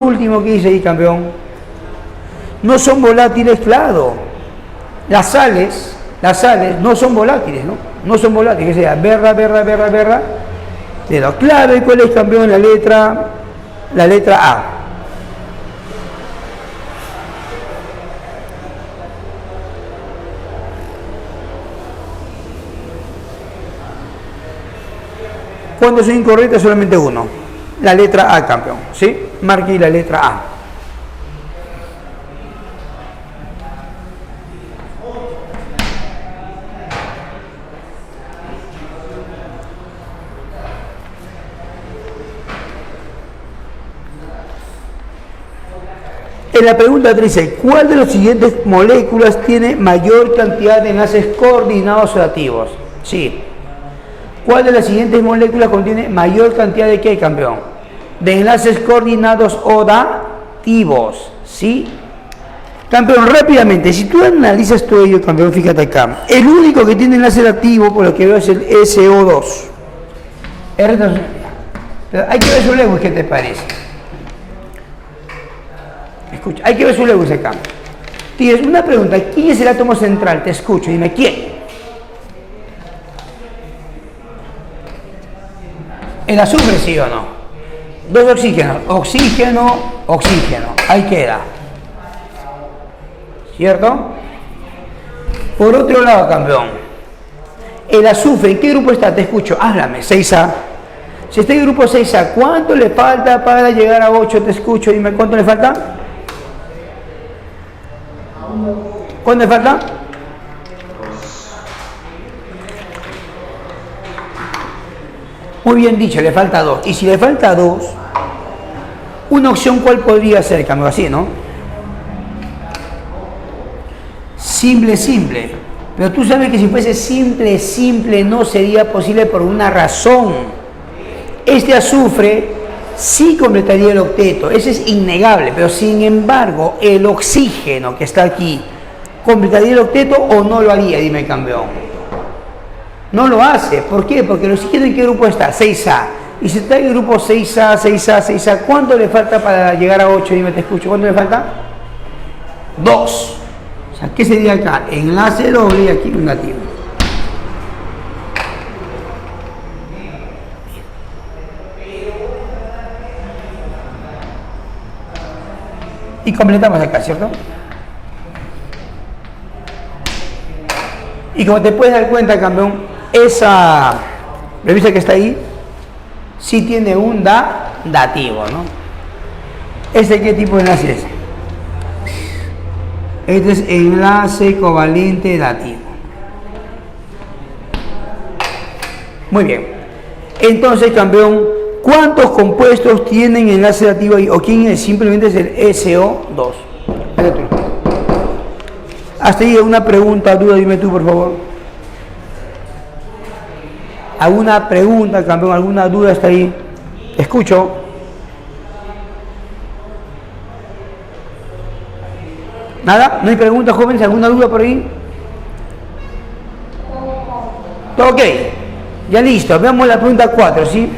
último que dice ahí, campeón. No son volátiles, claro. Las sales no son volátiles, ¿no? No son volátiles, que sea berra. Pero claro, ¿y cuál es, campeón? La letra A. Cuando son incorrectas, solamente uno. La letra A, campeón, ¿sí? Marque la letra A. En la pregunta 13, ¿cuál de las siguientes moléculas tiene mayor cantidad de enlaces coordinados reactivos? Sí. ¿Cuál de las siguientes moléculas contiene mayor cantidad de qué, campeón? De enlaces coordinados odativos, ¿sí? Campeón, rápidamente, si tú analizas todo ello, campeón, fíjate acá. El único que tiene enlace activo, por lo que veo, es el SO2. Pero hay que ver su Lewis, ¿qué te parece? Escucha, hay que ver su Lewis acá. Tienes una pregunta, ¿quién es el átomo central? Te escucho, dime, ¿quién? ¿El azufre, sí o no? Dos oxígenos, oxígeno, ahí queda. ¿Cierto? Por otro lado, campeón, el azufre, ¿en qué grupo está? Te escucho, háblame, 6A. Si está en el grupo 6A, ¿cuánto le falta para llegar a 8? Te escucho, dime, ¿cuánto le falta? ¿Cuánto le falta? Muy bien dicho, le falta 2. Y si le falta 2, una opción, ¿cuál podría ser, campeón? Así, ¿no? Simple. Pero tú sabes que si fuese simple, no sería posible por una razón. Este azufre sí completaría el octeto, ese es innegable, pero sin embargo, el oxígeno que está aquí, ¿completaría el octeto o no lo haría? Dime, campeón. No lo hace. ¿Por qué? Porque el oxígeno, ¿en qué grupo está? 6A. Y si está en el grupo 6A, ¿cuánto le falta para llegar a 8? Dime, te escucho. ¿Cuánto le falta? 2. O sea, ¿qué sería acá? Enlace doble y aquí un negativo. Y completamos acá, ¿cierto? Y como te puedes dar cuenta, campeón, esa revista que está ahí sí tiene un dativo, ¿no? ¿Este qué tipo de enlace es? Este es enlace covalente dativo. Muy bien. Entonces, campeón, ¿cuántos compuestos tienen enlace dativo ahí? ¿O quién es? Simplemente es el SO2. Hasta ahí una pregunta, duda, dime tú, por favor. ¿Alguna pregunta, campeón? ¿Alguna duda hasta ahí? Escucho. ¿Nada? ¿No hay preguntas, jóvenes? ¿Alguna duda por ahí? ¿Todo ok? Ya listo. Veamos la pregunta 4, ¿sí?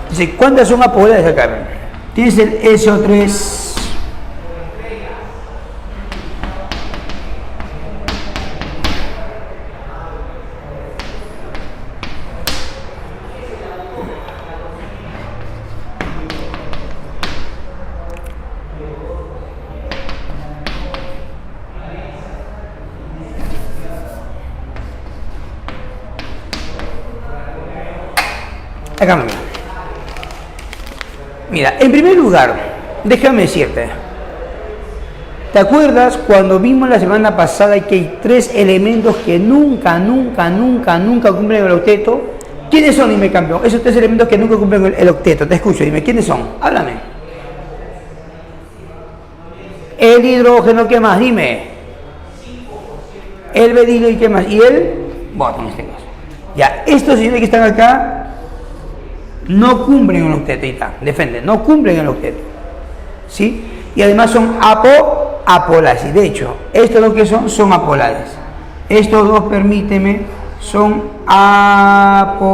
Dice, ¿cuántas son apoderadas acá? Tienes el SO3. Acá me mira. Mira, en primer lugar, déjame decirte, ¿te acuerdas cuando vimos la semana pasada que hay 3 elementos que nunca cumplen el octeto? ¿Quiénes son, dime, campeón? Esos 3 elementos que nunca cumplen el octeto. Te escucho, dime, ¿quiénes son? Háblame. El hidrógeno, ¿qué más? Dime. El berilio, ¿y qué más? Y el bono, en este caso. Ya, estos señores que están acá no cumplen el octeto, y está, defienden, no cumplen el octeto, ¿sí? Y además son apolares, de hecho, estos dos que son apolares, estos dos, permíteme, son apolares,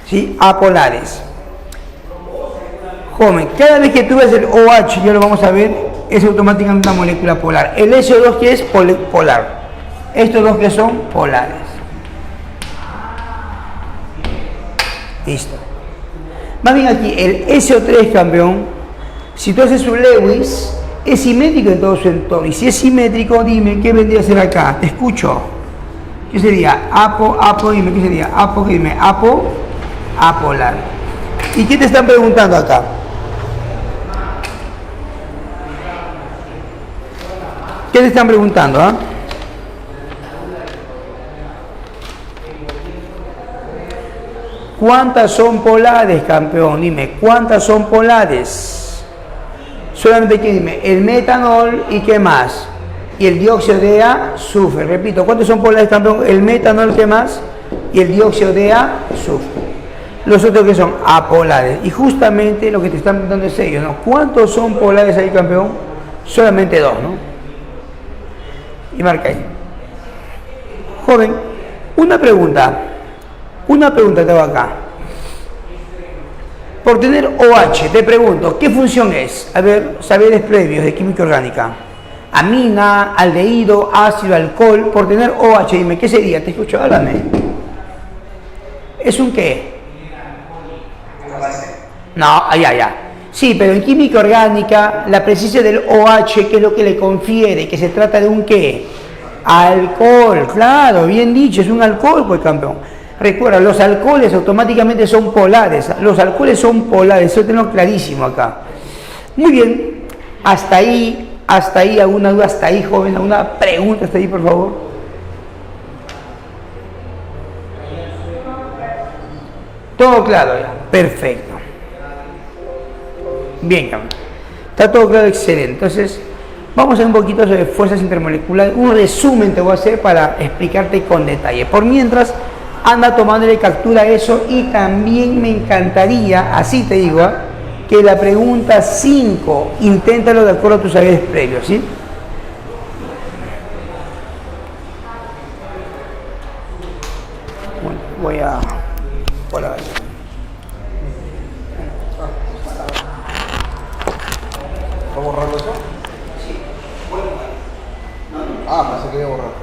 ¿sí? Apolares. Joven, cada vez que tú ves el OH, ya lo vamos a ver, es automáticamente una molécula polar. El SO2 que es polar, estos dos que son polares. Listo. Más bien aquí, el SO3, campeón, si tú haces un Lewis, es simétrico en todo su entorno. Y si es simétrico, dime, ¿qué vendría a ser acá? Te escucho. ¿Qué sería? Dime, ¿qué sería? Dime, apolar. ¿Y qué te están preguntando acá? ¿Qué te están preguntando? ¿Ah? ¿Cuántas son polares, campeón? Dime, ¿cuántas son polares? Solamente que dime, el metanol y qué más. Y el dióxido de azufre. Repito, ¿cuántos son polares, campeón? El metanol, ¿qué más? Y el dióxido de azufre. Los otros que son apolares. Y justamente lo que te están preguntando es ellos, ¿no? ¿Cuántos son polares ahí, campeón? Solamente dos, ¿no? Y marca ahí. Joven, una pregunta te hago acá. Por tener OH, te pregunto, ¿qué función es? A ver, saberes previos de química orgánica. Amina, aldehído, ácido, alcohol. Por tener OH, dime, ¿qué sería? Te escucho, háblame. ¿Es un qué? No, ya. Sí, pero en química orgánica, la presencia del OH, ¿qué es lo que le confiere? Que se trata de un ¿qué? Alcohol, claro, bien dicho, es un alcohol, pues, campeón. Recuerda, los alcoholes automáticamente son polares. Los alcoholes son polares, eso tengo clarísimo acá. Muy bien, hasta ahí, ¿alguna duda hasta ahí, joven? ¿Alguna pregunta hasta ahí, por favor? Todo claro ya, perfecto. Bien, campeón. Está todo claro, excelente. Entonces, vamos a ver un poquito sobre fuerzas intermoleculares. Un resumen te voy a hacer para explicarte con detalle. Por mientras, anda tomándole captura a eso, y también me encantaría, así te digo, que la pregunta 5, inténtalo de acuerdo a tus saberes previos, ¿sí? Bueno, voy a... por ahí. ¿Va a borrarlo eso? Sí. Pensé que iba a borrar.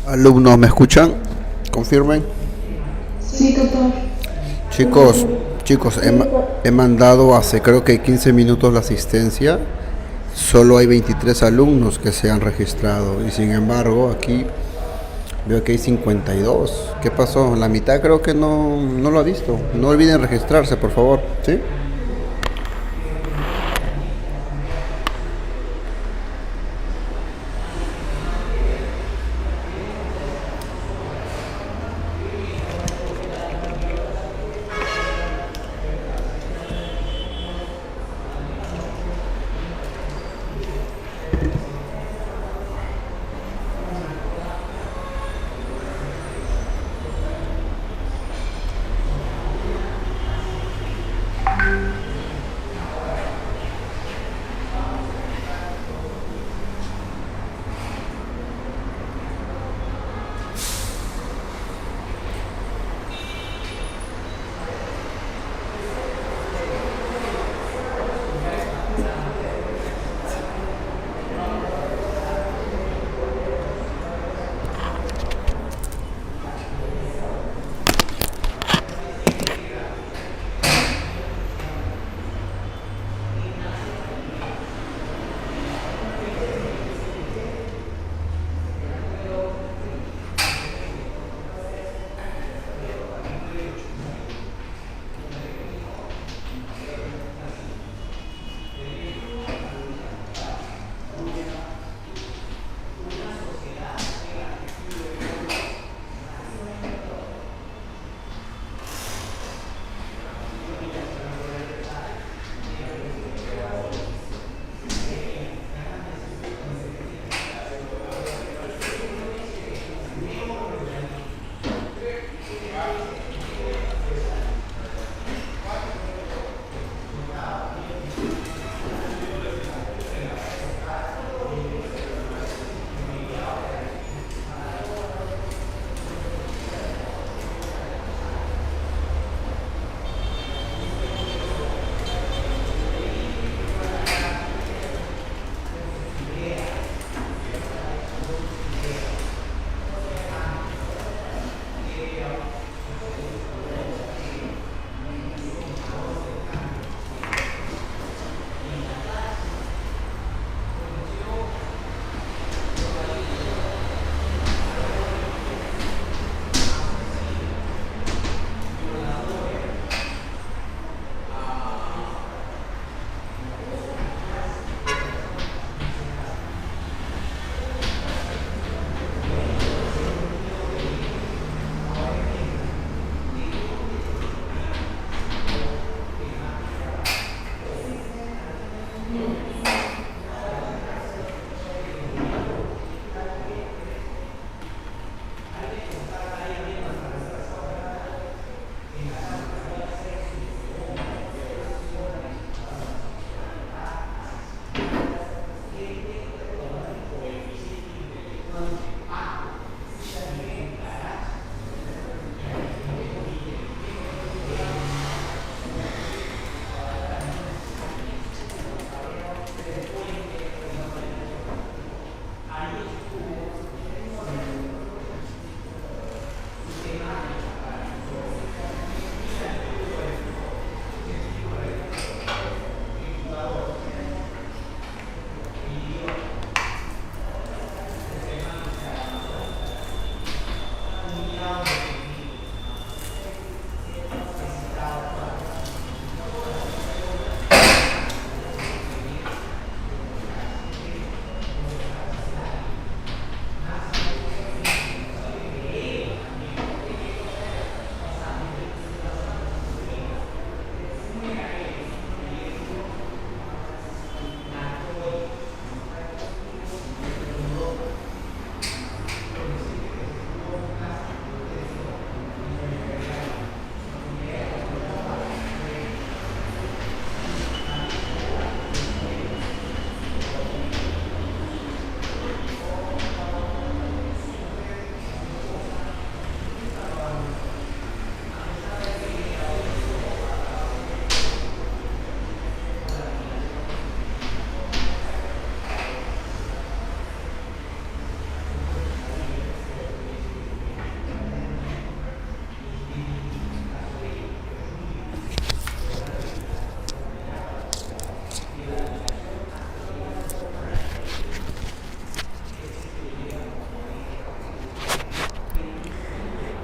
Alumnos, ¿me escuchan? Confirmen. Sí, tutor. Chicos, he mandado hace creo que 15 minutos la asistencia. Solo hay 23 alumnos que se han registrado y sin embargo aquí veo que hay 52. ¿Qué pasó? La mitad creo que no lo ha visto. No olviden registrarse, por favor. ¿Sí?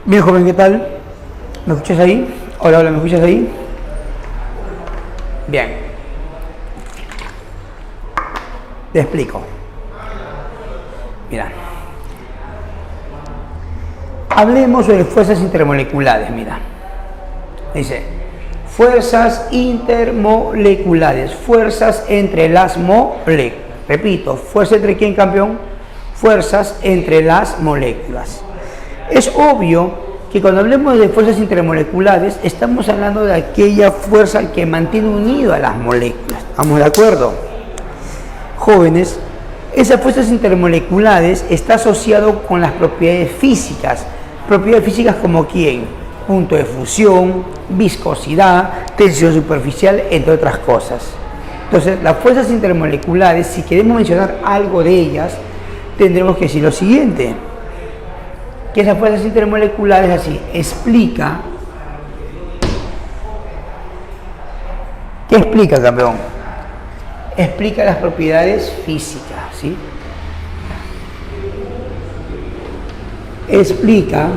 Bien, joven, ¿qué tal? ¿Me escuchas ahí? Hola, hola, ¿me escuchas ahí? Bien. Te explico. Mira. Hablemos sobre fuerzas intermoleculares, mira. Dice, fuerzas intermoleculares, fuerzas entre las moléculas. Repito, ¿fuerza entre quién, campeón? Fuerzas entre las moléculas. Es obvio que cuando hablemos de fuerzas intermoleculares, estamos hablando de aquella fuerza que mantiene unido a las moléculas. ¿Estamos de acuerdo? Jóvenes, esas fuerzas intermoleculares está asociado con las propiedades físicas. Propiedades físicas como ¿quién? Punto de fusión, viscosidad, tensión superficial, entre otras cosas. Entonces, las fuerzas intermoleculares, si queremos mencionar algo de ellas, tendremos que decir lo siguiente. Que esas fuerzas intermoleculares así explica. ¿Qué explica, campeón? Explica las propiedades físicas, ¿sí? Explica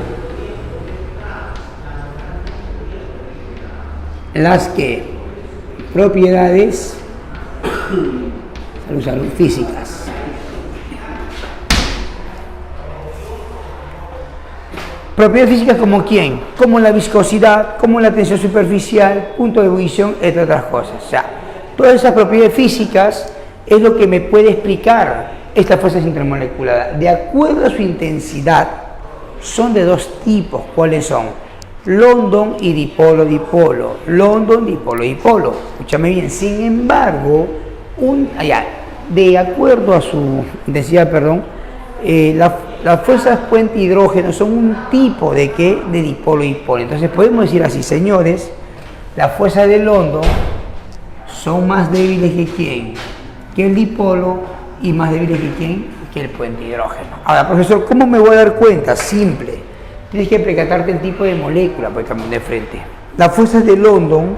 las que propiedades salud, físicas. Propiedades físicas como ¿quién? Como la viscosidad, como la tensión superficial, punto de ebullición, entre otras cosas. O sea, todas esas propiedades físicas es lo que me puede explicar estas fuerzas intermoleculares. De acuerdo a su intensidad, son de dos tipos. ¿Cuáles son? London y dipolo-dipolo. London, dipolo-dipolo. Escúchame bien. Sin embargo, de acuerdo a su intensidad, las fuerzas puente hidrógeno son un tipo de ¿qué? De dipolo-dipolo. Entonces podemos decir así, señores, las fuerzas de London son más débiles que ¿quién? Que el dipolo, y más débiles que ¿quién? Que el puente hidrógeno. Ahora, profesor, ¿cómo me voy a dar cuenta? Simple. Tienes que percatarte el tipo de molécula por el camino de frente. Las fuerzas de London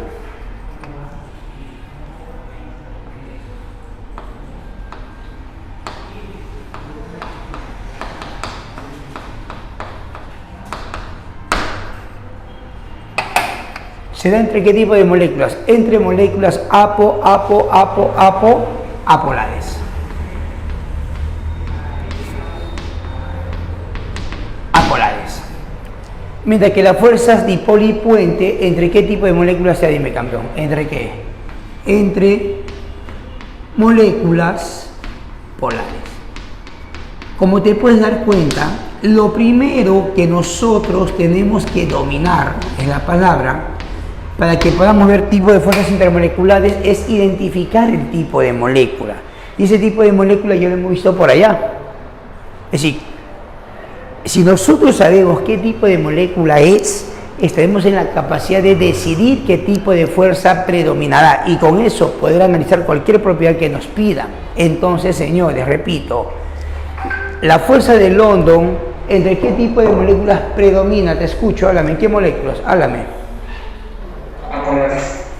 se da entre qué tipo de moléculas? Entre moléculas apolares. Apolares. Mientras que las fuerzas dipolo y puente, ¿entre qué tipo de moléculas se da? Dime, campeón. ¿Entre qué? Entre moléculas polares. Como te puedes dar cuenta, lo primero que nosotros tenemos que dominar en la palabra para que podamos ver tipo de fuerzas intermoleculares es identificar el tipo de molécula. Y ese tipo de molécula ya lo hemos visto por allá. Es decir, si nosotros sabemos qué tipo de molécula es, estaremos en la capacidad de decidir qué tipo de fuerza predominará y con eso poder analizar cualquier propiedad que nos pida. Entonces, señores, repito, la fuerza de London, ¿entre qué tipo de moléculas predomina? Te escucho, háblame. ¿Qué moléculas? Háblame.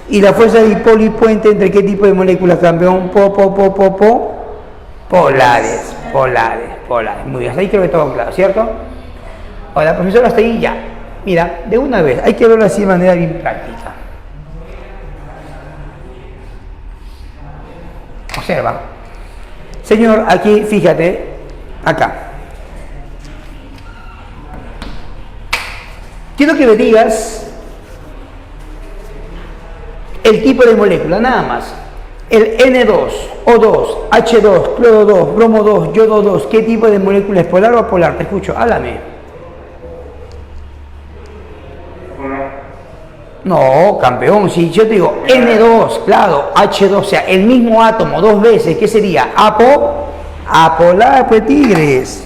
Y la fuerza de dipolo y puente, ¿entre qué tipo de moléculas, campeón? Polares. Muy bien, hasta ahí creo que todo claro, ¿cierto? Ahora, profesor, hasta ahí ya. Mira, de una vez, hay que verlo así de manera bien práctica. Observa. Señor, aquí, fíjate, acá. Quiero que me digas el tipo de molécula, nada más. El N2, O2, H2, cloro 2, bromo 2, yodo 2, ¿qué tipo de molécula es? ¿Polar o apolar? Te escucho, háblame. No, campeón, si yo te digo N2, claro, H2, o sea, el mismo átomo dos veces, ¿qué sería? Apolar, pues tigres.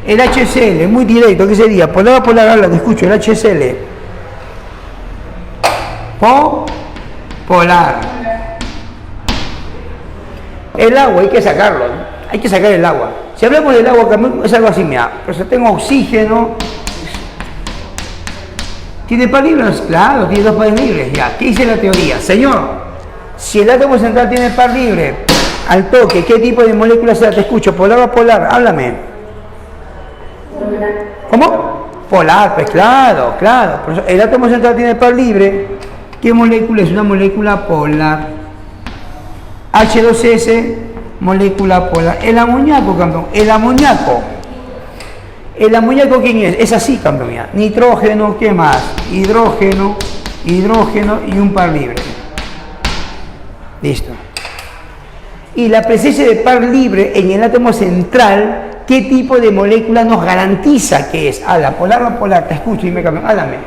El HCl, muy directo, ¿qué sería? Polar o apolar, habla, te escucho, el HCl. Polar. El agua hay que sacarlo, ¿no? Hay que sacar el agua. Si hablamos del agua, es algo así, mira, pero si tengo oxígeno, ¿tiene par libres? Claro, tiene dos pares libres, ya. ¿Qué dice la teoría? Señor, si el átomo central tiene par libre, al toque, ¿qué tipo de molécula será? Te escucho, polar o polar, háblame. ¿Cómo? Polar, pues claro, claro. Por eso el átomo central tiene par libre. ¿Qué molécula es? Una molécula polar. H2S, molécula polar. El amoníaco, campeón. El amoníaco. ¿El amoníaco quién es? Es así, campeón. Ya. Nitrógeno, ¿qué más? Hidrógeno, hidrógeno y un par libre. Listo. Y la presencia de par libre en el átomo central, ¿qué tipo de molécula nos garantiza que es? ¿La polar o polar? Te escucho, dime, campeón. Háblame.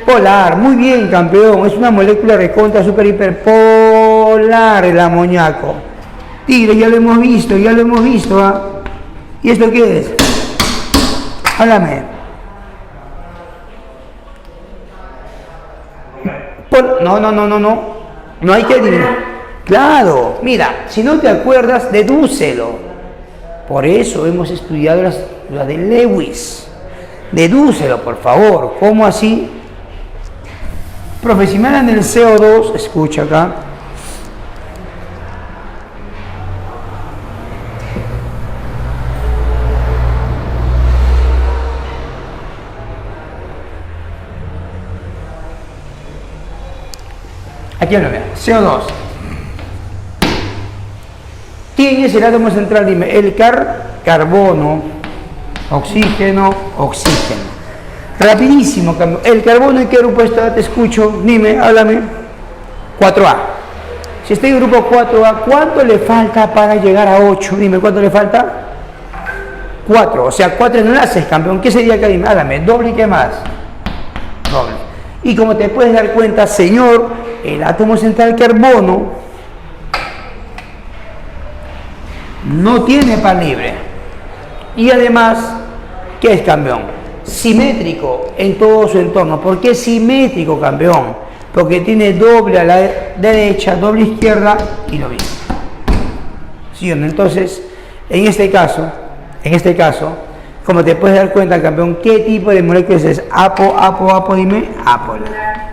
Polar, muy bien, campeón. Es una molécula recontra, super, hiper polar el amoníaco. Tigre, ya lo hemos visto, ¿ah? ¿Y esto qué es? Háblame. No. No hay que adivinar. Claro, mira, si no te acuerdas, dedúcelo. Por eso hemos estudiado las de Lewis. Dedúcelo, por favor. ¿Cómo así? Profe, si me hablan del CO2, escucha acá. Aquí lo vean, CO2. ¿Quién es el átomo central? Dime, el carbono, oxígeno, oxígeno. Rapidísimo, el carbono, ¿en qué grupo está? Te escucho, dime, háblame. 4A. Si está en el grupo 4A, ¿cuánto le falta para llegar a 8? Dime, ¿cuánto le falta? 4, o sea, 4 enlaces, campeón. ¿Qué sería acá? Dime, háblame, doble y qué más. Doble. Y como te puedes dar cuenta, señor, el átomo central carbono no tiene par libre. Y además, ¿qué es, campeón? Simétrico en todo su entorno. ¿Por qué simétrico, campeón? Porque tiene doble a la derecha, doble izquierda y lo mismo. ¿Sí o no? Entonces, en este caso, como te puedes dar cuenta, campeón, ¿qué tipo de moléculas es? Apo, dime, apolar.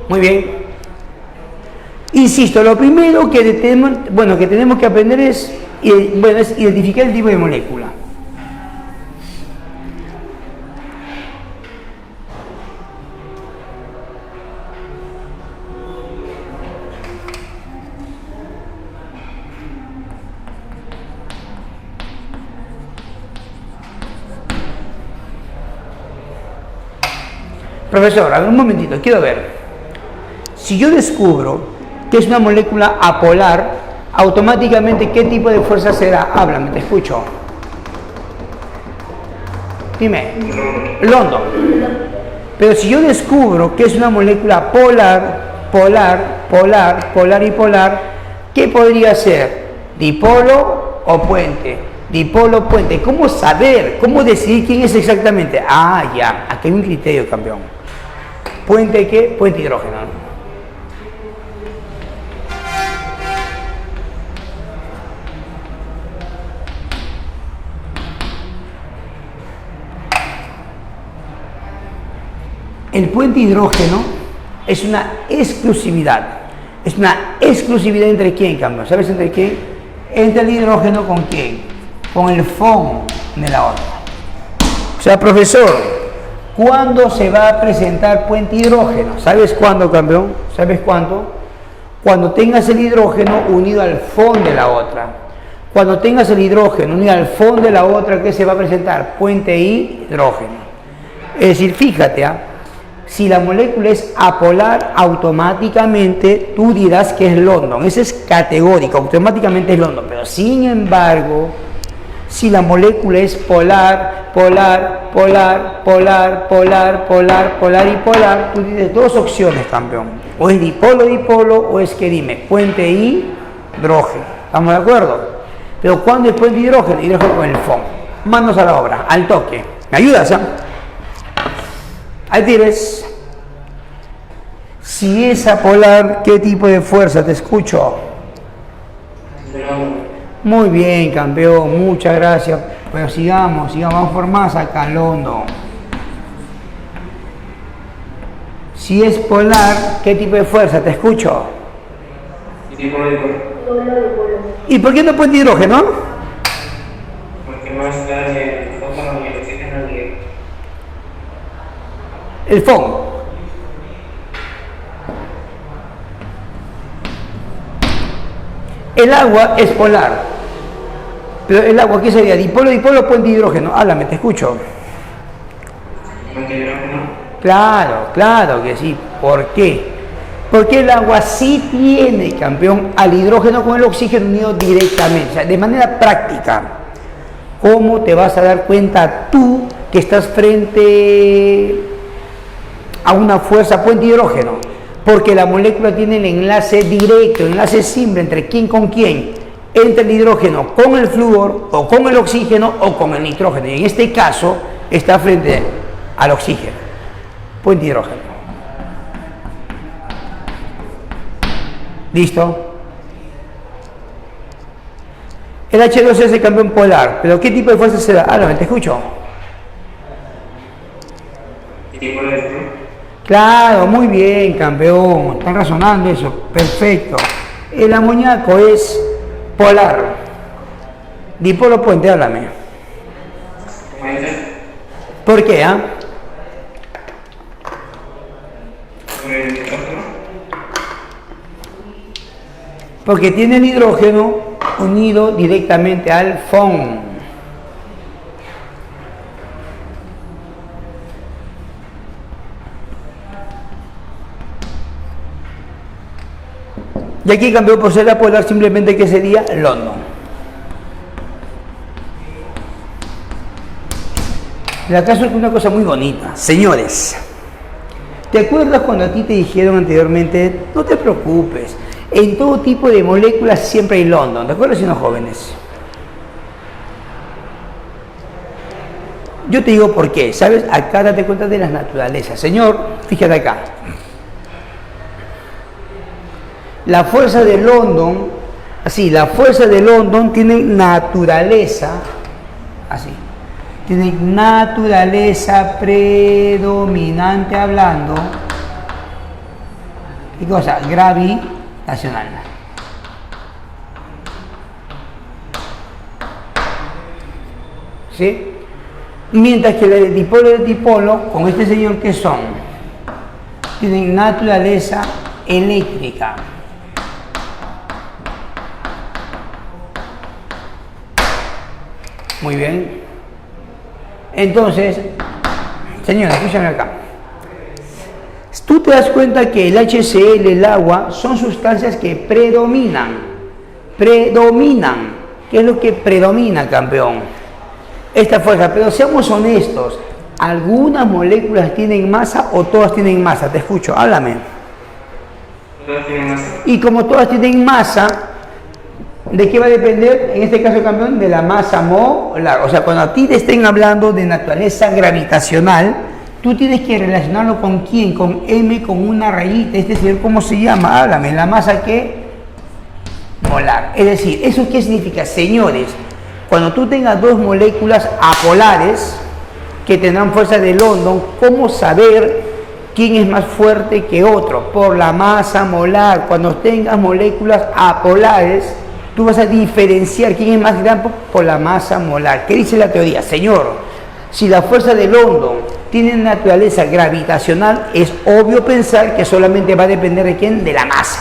Muy bien. Insisto, lo primero que tenemos que aprender es identificar el tipo de molécula. Profesor, a ver un momentito, quiero ver. Si yo descubro que es una molécula apolar, automáticamente, ¿qué tipo de fuerza será? Háblame, te escucho. Dime. London. Pero si yo descubro que es una molécula polar y polar, ¿qué podría ser? ¿Dipolo o puente? Dipolo, puente. ¿Cómo saber? ¿Cómo decidir quién es exactamente? Ya. Aquí hay un criterio, campeón. ¿Puente qué? Puente hidrógeno. El puente hidrógeno es una exclusividad. Es una exclusividad entre quién, cambio. ¿Sabes entre quién? Entre el hidrógeno con quién. Con el FON de la otra. O sea, profesor, ¿cuándo se va a presentar puente hidrógeno? ¿Sabes cuándo, campeón? ¿Sabes cuándo? Cuando tengas el hidrógeno unido al FON de la otra. Cuando tengas el hidrógeno unido al FON de la otra, ¿qué se va a presentar? Puente hidrógeno. Es decir, fíjate, si la molécula es apolar, automáticamente tú dirás que es London. Ese es categórico, automáticamente es London. Pero sin embargo, si la molécula es polar, y polar, tú tienes dos opciones, campeón. O es dipolo, o es que dime, puente hidrógeno. ¿Estamos de acuerdo? Pero ¿cuándo es puente hidrógeno? Hidrógeno con el FON. Manos a la obra, al toque. ¿Me ayudas, Ahí tienes. Si es apolar, ¿qué tipo de fuerza? Te escucho. Muy bien, campeón, muchas gracias. Pero sigamos, vamos por más acá, London. Si es polar, ¿qué tipo de fuerza? Te escucho. ¿Y por qué no puente hidrógeno? muestra el oxígeno y el oxígeno de... El FON. El agua es polar. Pero el agua, ¿qué sería? Dipolo, dipolo, puente hidrógeno. Háblame, te escucho. ¿Puente hidrógeno? Claro, claro que sí. ¿Por qué? Porque el agua sí tiene, campeón, al hidrógeno con el oxígeno unido directamente. O sea, de manera práctica. ¿Cómo te vas a dar cuenta tú que estás frente a una fuerza puente hidrógeno? Porque la molécula tiene el enlace directo, el enlace simple entre quién con quién, entre el hidrógeno con el flúor, o con el oxígeno, o con el nitrógeno. Y en este caso está frente al oxígeno, puente hidrógeno. ¿Listo? El H2 es el campeón polar, pero ¿qué tipo de fuerza se da? Háblame, te escucho. ¿Qué tipo de esto? Claro, muy bien, campeón. Están razonando eso. Perfecto. El amoníaco es polar. Dipolo puente, háblame. Puente. ¿Por qué, ah? Por el nitrógeno. Porque tiene el hidrógeno unido directamente al FON. Y aquí cambió por ser la polar, simplemente que sería London. El acaso es una cosa muy bonita. Señores, ¿te acuerdas cuando a ti te dijeron anteriormente, no te preocupes, en todo tipo de moléculas siempre hay London? ¿Te acuerdas, siendo jóvenes? Yo te digo por qué, ¿sabes? Acá date cuenta de las naturalezas. Señor, fíjate acá. La fuerza de London, así, la fuerza de London tiene naturaleza, así, tiene naturaleza predominante hablando, ¿qué cosa? Gravitacional. ¿Sí? Mientras que el dipolo y el dipolo, con este señor, ¿qué son? Tienen naturaleza eléctrica. Muy bien. Entonces, señora, escúchame acá. Tú te das cuenta que el HCl, el agua, son sustancias que predominan. Predominan. ¿Qué es lo que predomina, campeón? Esta fuerza. Pero seamos honestos. ¿Algunas moléculas tienen masa o todas tienen masa? Te escucho, háblame. Todas tienen masa. Y como todas tienen masa, ¿de qué va a depender? En este caso, campeón, de la masa molar. O sea, cuando a ti te estén hablando de naturaleza gravitacional, tú tienes que relacionarlo con quién, con M, con una rayita. Este señor, ¿cómo se llama? Háblame. ¿La masa qué? Molar. Es decir, ¿eso qué significa? Señores, cuando tú tengas dos moléculas apolares que tendrán fuerza de London, ¿cómo saber quién es más fuerte que otro? Por la masa molar. Cuando tengas moléculas apolares, tú vas a diferenciar quién es más grande por la masa molar. ¿Qué dice la teoría? Señor, si la fuerza de London tiene naturaleza gravitacional, es obvio pensar que solamente va a depender de quién, de la masa.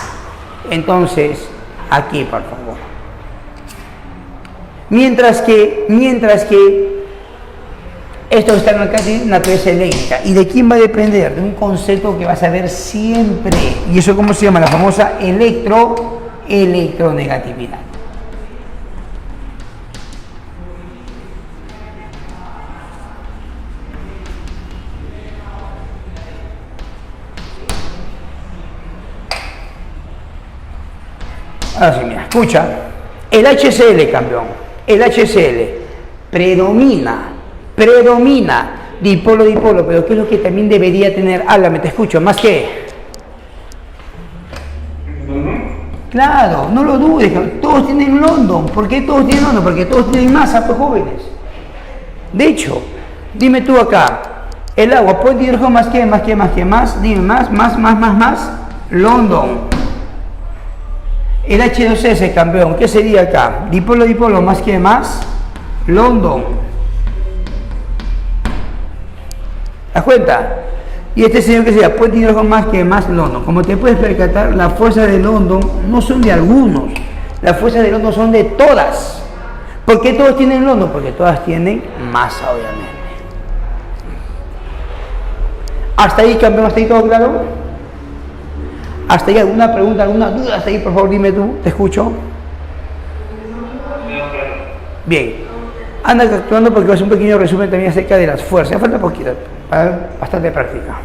Entonces, aquí, por favor. Mientras que esto está en la naturaleza eléctrica. ¿Y de quién va a depender? De un concepto que vas a ver siempre. ¿Y eso cómo se llama? La famosa electronegatividad. Ahora sí, mira, escucha. El HCl, campeón, el HCl predomina dipolo, pero ¿qué es lo que también debería tener? Háblame, te escucho, más que... Claro, no lo dudes, todos tienen London. ¿Por qué todos tienen London? Porque todos tienen masa, pues, jóvenes. De hecho, dime tú acá, el agua, ¿puede ir más que, dime, más, London. El H2S, campeón, ¿qué sería acá? Dipolo, más que más, London. ¿Das cuenta? Y este señor que se llama puede tener algo más que más London. Como te puedes percatar, las fuerzas de London no son de algunos. Las fuerzas de London son de todas. ¿Por qué todos tienen London? Porque todas tienen masa, obviamente. ¿Hasta ahí, campeón? ¿Hasta ahí todo claro? ¿Hasta ahí alguna pregunta, alguna duda? ¿Hasta ahí, por favor, dime tú? ¿Te escucho? Bien. Anda actuando porque va a hacer un pequeño resumen también acerca de las fuerzas. Ya falta poquito, para dar bastante práctica.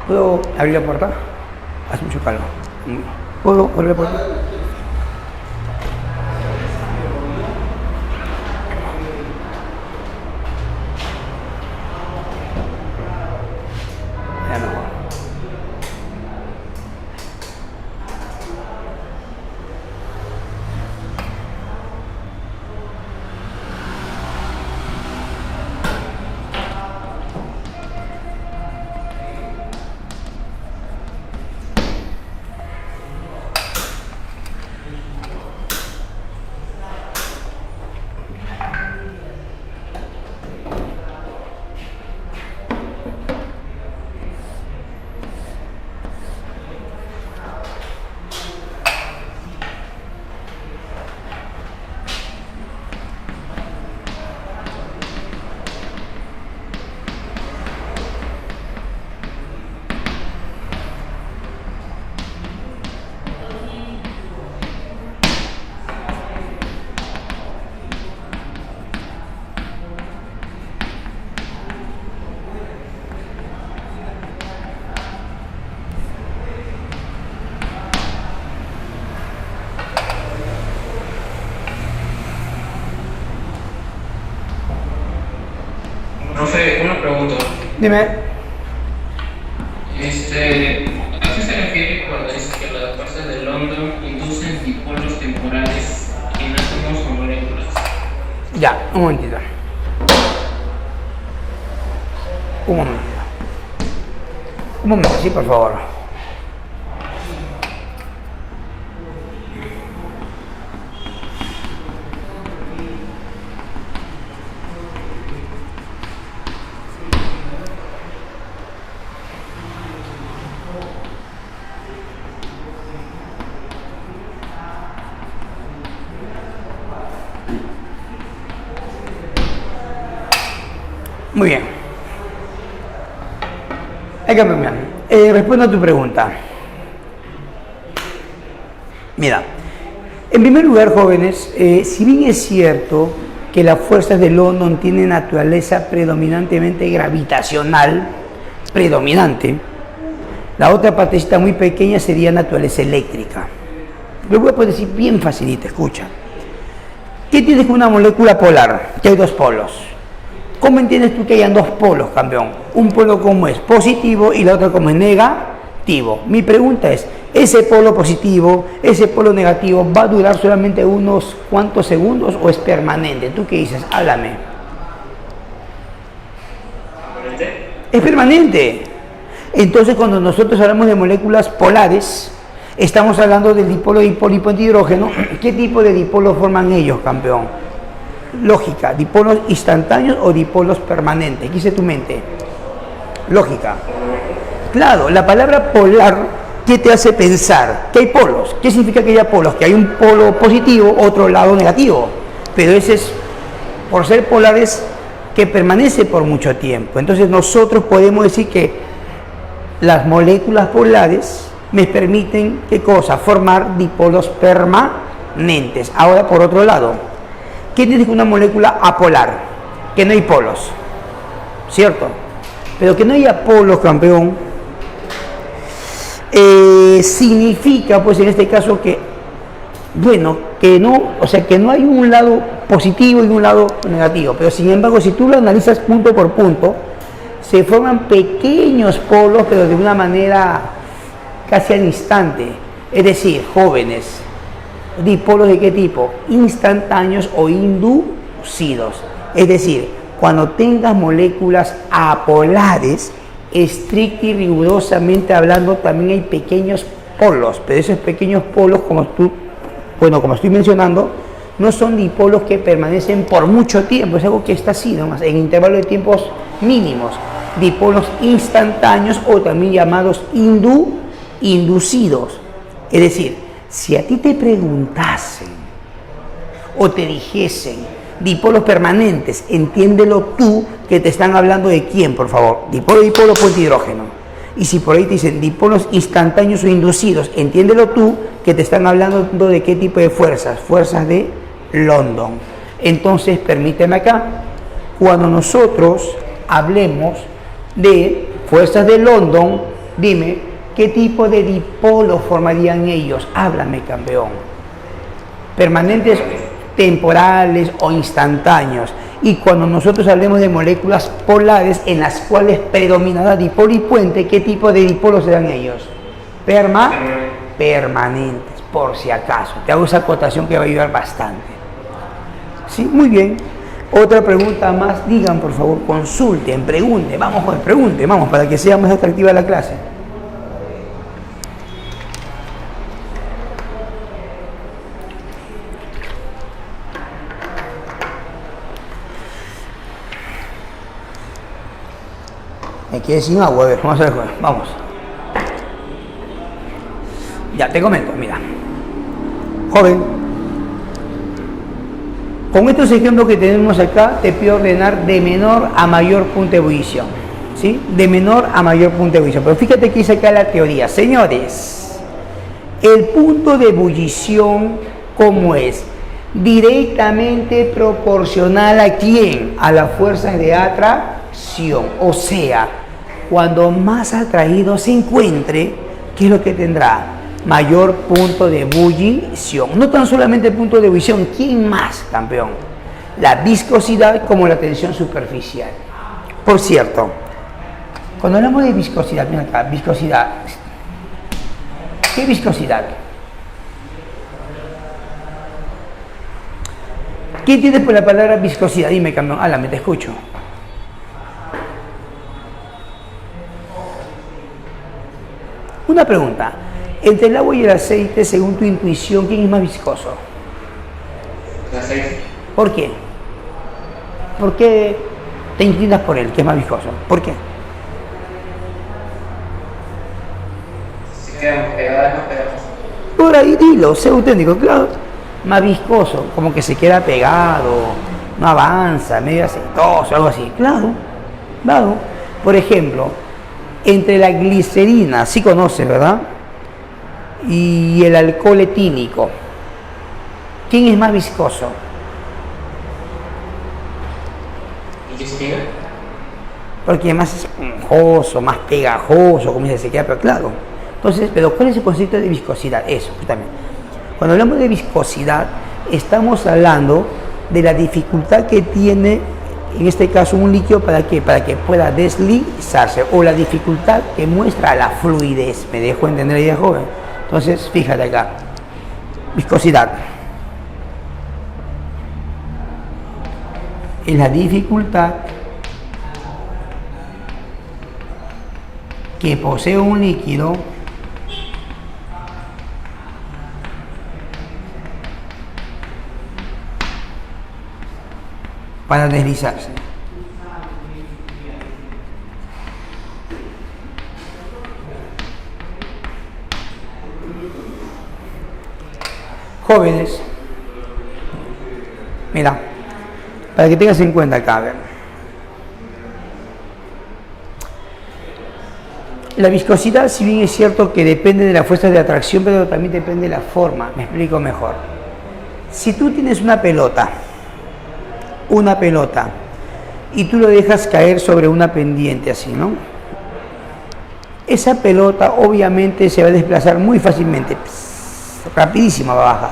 ¿Puedo abrir la puerta? Hace mucho calor. ¿Puedo abrir la puerta? Ya no. Profe, una pregunta. Dime. ¿A qué se refiere cuando dice que las fuerzas de London inducen dipolos temporales en átomos o moléculas? Ya, un momentito. Un momentito. Un momento, sí, por favor. Muy bien. Hay que cambiar. Respondo a tu pregunta. Mira, en primer lugar, jóvenes, si bien es cierto que las fuerzas de London tienen naturaleza predominantemente gravitacional, predominante, la otra partecita muy pequeña sería naturaleza eléctrica. Lo voy a poder decir bien facilita, escucha. ¿Qué tienes con una molécula polar? Que hay dos polos. ¿Cómo entiendes tú que hayan dos polos, campeón? Un polo como es positivo y la otra como es negativo. Mi pregunta es, ¿ese polo positivo, ese polo negativo va a durar solamente unos cuantos segundos o es permanente? ¿Tú qué dices? Háblame. Es permanente. Entonces, cuando nosotros hablamos de moléculas polares, estamos hablando del dipolo y polipolo de hidrógeno. ¿Qué tipo de dipolos forman ellos, campeón? Lógica, dipolos instantáneos o dipolos permanentes. ¿Qué dice tu mente? Lógica. Claro, la palabra polar, ¿qué te hace pensar? Que hay polos. ¿Qué significa que haya polos? Que hay un polo positivo, otro lado negativo. Pero ese es, por ser polares, que permanece por mucho tiempo. Entonces nosotros podemos decir que las moléculas polares me permiten, ¿qué cosa? Formar dipolos permanentes. Ahora, por otro lado, ¿qué tienes con una molécula apolar? Que no hay polos, ¿cierto? Pero que no haya polos, campeón, significa, pues en este caso, que, bueno, que no, o sea, que no hay un lado positivo y un lado negativo. Pero sin embargo, si tú lo analizas punto por punto, se forman pequeños polos, pero de una manera casi al instante. Es decir, jóvenes, ¿dipolos de qué tipo? Instantáneos o inducidos. Es decir, Cuando tengas moléculas apolares, estricta y rigurosamente hablando, también hay pequeños polos, pero esos pequeños polos, como estoy mencionando, no son dipolos que permanecen por mucho tiempo, es algo que está así nomás, en intervalos de tiempos mínimos. Dipolos instantáneos o también llamados inducidos. Es decir, si a ti te preguntasen o te dijesen dipolos permanentes, entiéndelo tú que te están hablando de quién, por favor. Dipolo, puente hidrógeno. Y si por ahí te dicen dipolos instantáneos o inducidos, entiéndelo tú que te están hablando de qué tipo de fuerzas. Fuerzas de London. Entonces, permíteme acá, cuando nosotros hablemos de fuerzas de London, dime, ¿qué tipo de dipolos formarían ellos? Háblame, campeón. Permanentes, temporales o instantáneos. Y cuando nosotros hablemos de moléculas polares en las cuales predominará dipolo y puente, ¿qué tipo de dipolos serán ellos? Permanentes, por si acaso. Te hago esa acotación que va a ayudar bastante. ¿Sí? Muy bien. Otra pregunta más, digan por favor, consulten, pregunten, vamos joven, pregunten, vamos, para que sea más atractiva la clase. Me quedé sin agua, a ver, vamos a ver, vamos. Ya, te comento, mira. Joven. Con estos ejemplos que tenemos acá, te pido ordenar de menor a mayor punto de ebullición. ¿Sí? De menor a mayor punto de ebullición. Pero fíjate que dice acá la teoría. Señores, el punto de ebullición, ¿cómo es? Directamente proporcional ¿a quién? A las fuerzas de atracción. O sea, cuando más atraído se encuentre, ¿qué es lo que tendrá? Mayor punto de ebullición. No tan solamente el punto de ebullición, ¿quién más, campeón? La viscosidad como la tensión superficial. Por cierto, cuando hablamos de viscosidad, mira acá, viscosidad. ¿Qué viscosidad? ¿Qué entiendes por la palabra viscosidad? Dime, campeón, háblame, te escucho. Una pregunta. Entre el agua y el aceite, según tu intuición, ¿quién es más viscoso? El aceite. ¿Por qué? ¿Por qué te inclinas por él, que es más viscoso? ¿Por qué? Se quedan pegadas, más pegadas. Por ahí dilo, sé auténtico, claro. Más viscoso, como que se queda pegado, no avanza, medio aceitoso, algo así. Claro, claro. Por ejemplo, entre la glicerina, sí conoces, ¿verdad? Y el alcohol etílico, ¿quién es más viscoso? ¿Y qué significa? Porque es más esponjoso, más pegajoso, como se queda, pero claro. Entonces, pero ¿cuál es el concepto de viscosidad? Eso, justamente. Cuando hablamos de viscosidad, estamos hablando de la dificultad que tiene, en este caso, un líquido para que pueda deslizarse, o la dificultad que muestra la fluidez. ¿Me dejo entender ahí, joven? Entonces, fíjate acá, viscosidad. Es la dificultad que posee un líquido para deslizarse. Jóvenes, mira, para que tengas en cuenta acá, a ver. La viscosidad, si bien es cierto que depende de la fuerza de atracción, pero también depende de la forma. Me explico mejor. Si tú tienes una pelota, y tú lo dejas caer sobre una pendiente así, ¿no? Esa pelota obviamente se va a desplazar muy fácilmente. Rapidísimo va a bajar.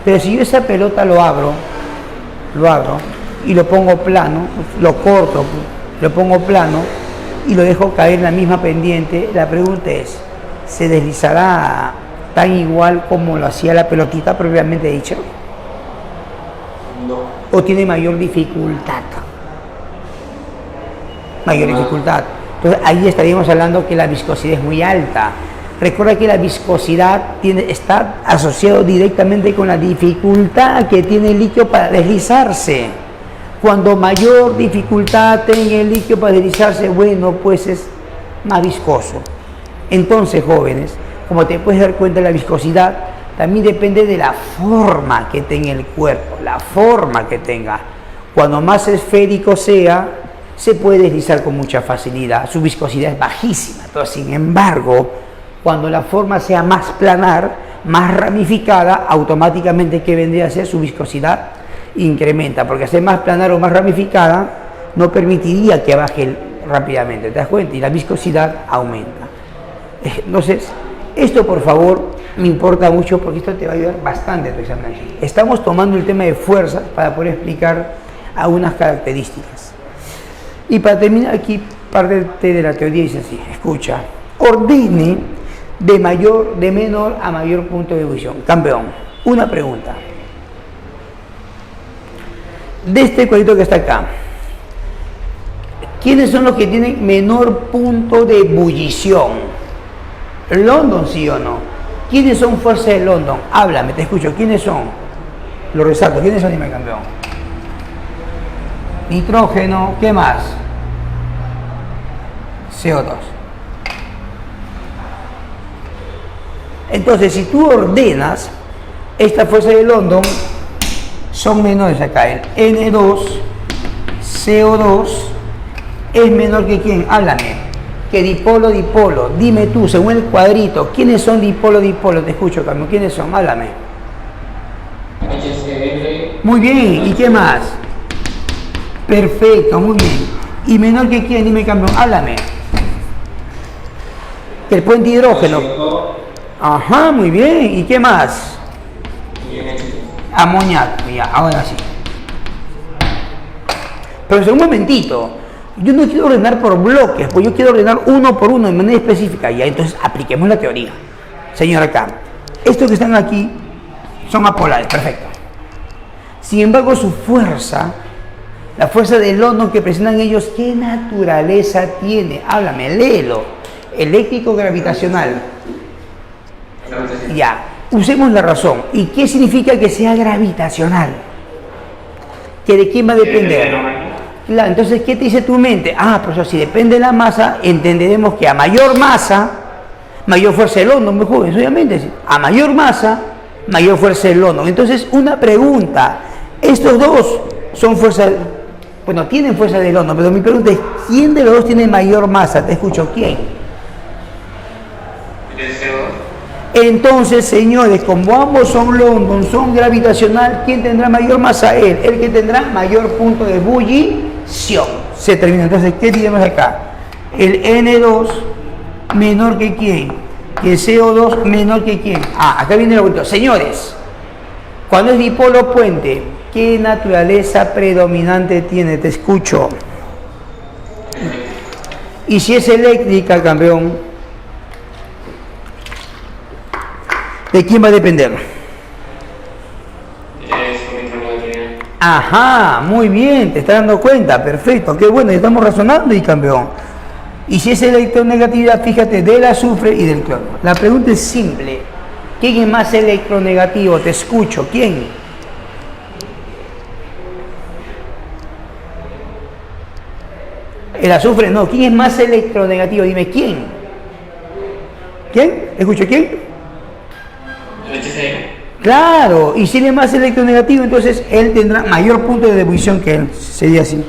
Pero si yo esa pelota lo abro y lo pongo plano, lo corto, lo pongo plano y lo dejo caer en la misma pendiente, la pregunta es, ¿se deslizará tan igual como lo hacía la pelotita propiamente dicha? No. ¿O tiene mayor dificultad? mayor dificultad. Entonces ahí estaríamos hablando que la viscosidad es muy alta. Recuerda que la viscosidad está asociado directamente con la dificultad que tiene el líquido para deslizarse. Cuando mayor dificultad tenga el líquido para deslizarse, bueno, pues es más viscoso. Entonces, jóvenes, como te puedes dar cuenta, la viscosidad también depende de la forma que tenga el cuerpo, la forma que tenga. Cuando más esférico sea, se puede deslizar con mucha facilidad, su viscosidad es bajísima. Pero sin embargo, cuando la forma sea más planar, más ramificada, automáticamente, ¿qué vendría a ser? Su viscosidad incrementa, porque al ser más planar o más ramificada, no permitiría que baje rápidamente, ¿te das cuenta? Y la viscosidad aumenta. Entonces, esto por favor me importa mucho porque esto te va a ayudar bastante a tu examen. Estamos tomando el tema de fuerzas para poder explicar algunas características. Y para terminar aquí, parte de la teoría dice así, escucha, ordene de menor a mayor punto de ebullición. Campeón, una pregunta. De este cuadrito que está acá, ¿quiénes son los que tienen menor punto de ebullición? London, ¿sí o no? ¿Quiénes son fuerzas de London? Háblame, te escucho. ¿Quiénes son? Lo resalto. ¿Quiénes son, dime, campeón? Nitrógeno, ¿qué más? CO2. Entonces, si tú ordenas, estas fuerzas de London son menores acá. El N2, CO2, es menor que ¿quién? Háblame. Que dipolo, dipolo. Dime tú, según el cuadrito, ¿quiénes son dipolo, dipolo? Te escucho, Camilo. ¿Quiénes son? Háblame. HCl. Muy bien. ¿Y qué más? Perfecto, muy bien. ¿Y menor que quién? Dime, Camilo. Háblame. El puente hidrógeno. Ajá, muy bien. ¿Y qué más? Amoníaco. Ya, ahora sí. Pero un momentito. Yo no quiero ordenar por bloques, pues yo quiero ordenar uno por uno de manera específica. Ya, entonces apliquemos la teoría. Señor acá, estos que están aquí son apolares, perfecto. Sin embargo, su fuerza, la fuerza de London que presentan ellos, ¿qué naturaleza tiene? Háblame, léelo. Eléctrico gravitacional. Ya, usemos la razón. ¿Y qué significa que sea gravitacional? ¿Que de quién va a depender? Claro, entonces, ¿qué te dice tu mente? Ah, profesor, si depende de la masa, entenderemos que a mayor masa, mayor fuerza de London, muy jóvenes, obviamente. A mayor masa, mayor fuerza de London. Entonces, una pregunta. Estos dos son fuerzas, bueno, tienen fuerza de London, pero mi pregunta es, ¿quién de los dos tiene mayor masa? Te escucho, ¿quién? Entonces, señores, como ambos son London, son gravitacional, ¿quién tendrá mayor masa? Él, el que tendrá mayor punto de ebullición. Se termina. Entonces, ¿qué tenemos acá? El N2 menor que quién, que CO2 menor que quién. Ah, acá viene el vuelto. Señores, cuando es dipolo puente, ¿qué naturaleza predominante tiene? Te escucho. Y si es eléctrica, campeón, ¿de quién va a depender? Ajá, muy bien, te estás dando cuenta, perfecto, qué bueno, estamos razonando y campeón. Y si es electronegatividad, fíjate, del azufre y del cloro. La pregunta es simple, ¿quién es más electronegativo? Te escucho, ¿quién? El azufre no, ¿quién es más electronegativo? Dime, ¿quién? ¿Quién? ¿Escucho quién? Claro, y si él es más electronegativo, entonces él tendrá mayor punto de ebullición que él, sería así.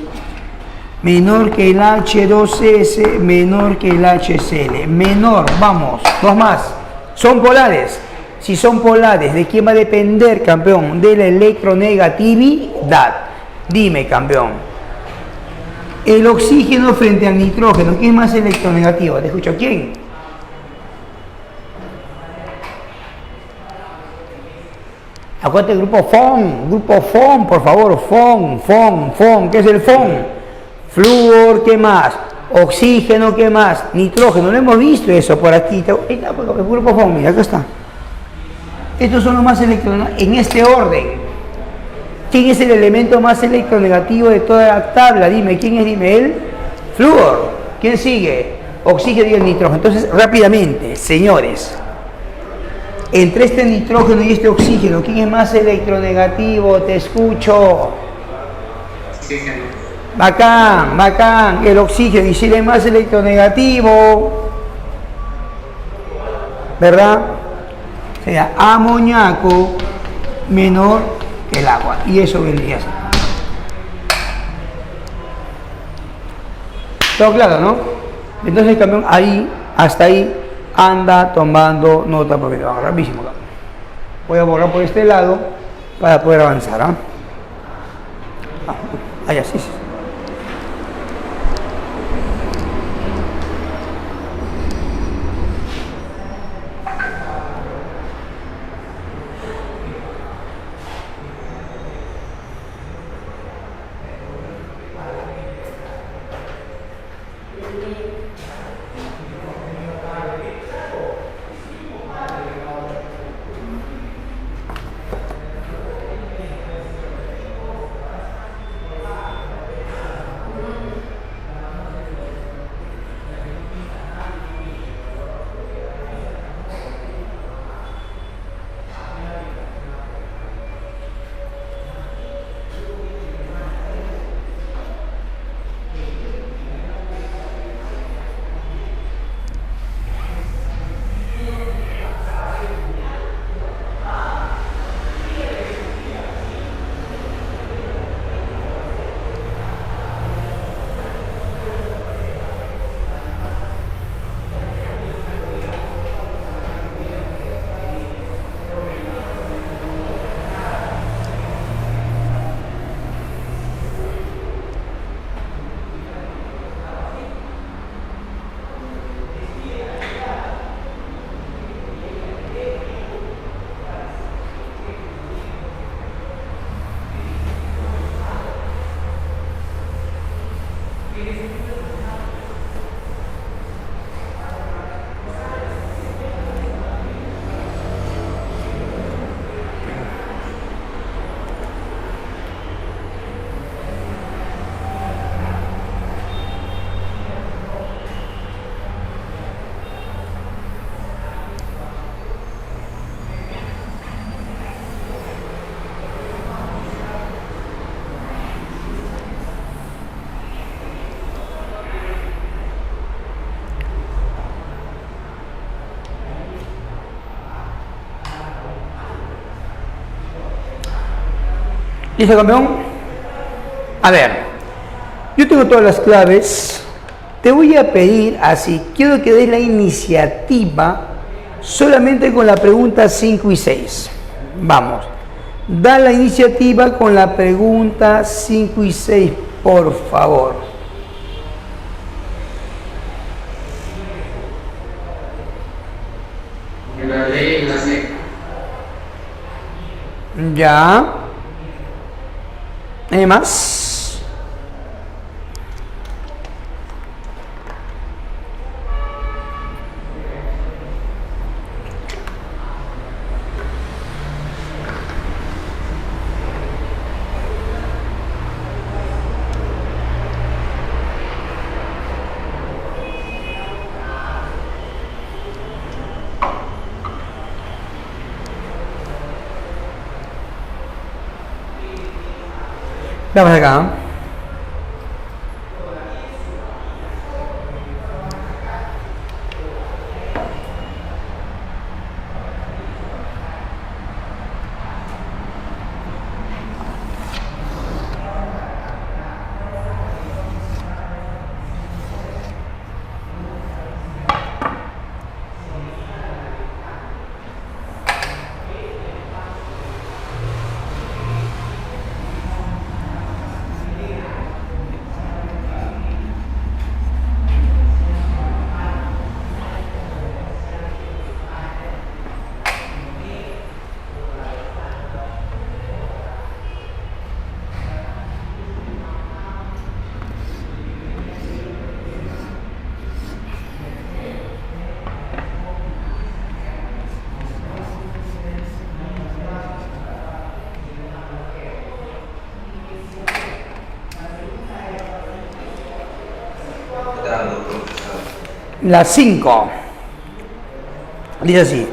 Menor que el H2S, menor que el HCl. Menor, vamos, dos más. Son polares. Si son polares, ¿de quién va a depender, campeón? De la electronegatividad. Dime, campeón. El oxígeno frente al nitrógeno, ¿quién es más electronegativo? ¿Te escucho? ¿Quién? Acuérdate, grupo FON, por favor, FON, ¿qué es el FON? Flúor, ¿qué más? Oxígeno, ¿qué más? Nitrógeno, no hemos visto eso por aquí. El grupo FON, mira, acá está. Estos son los más electronegativo, en este orden. ¿Quién es el elemento más electronegativo de toda la tabla? Dime, ¿quién es? Dime, él. Flúor. ¿Quién sigue? Oxígeno y el nitrógeno. Entonces, rápidamente, señores, entre este nitrógeno y este oxígeno, ¿quién es más electronegativo? Te escucho. Oxígeno. Bacán, bacán. El oxígeno. Y si él es más electronegativo, ¿verdad? Sería amoníaco menor que el agua. Y eso vendría a ser. ¿Todo claro, no? Entonces el camión ahí, hasta ahí, anda tomando nota porque te va rapidísimo. Voy a borrar por este lado para poder avanzar. ¿Ah? Ahí así. ¿Listo, campeón? A ver, yo tengo todas las claves. Te voy a pedir, así, quiero que des la iniciativa solamente con la pregunta 5 y 6. Vamos, da la iniciativa con la pregunta 5 y 6, por favor. La ley y la C. Ya. ¿Hay más? Vamos acá. La 5. Dice así.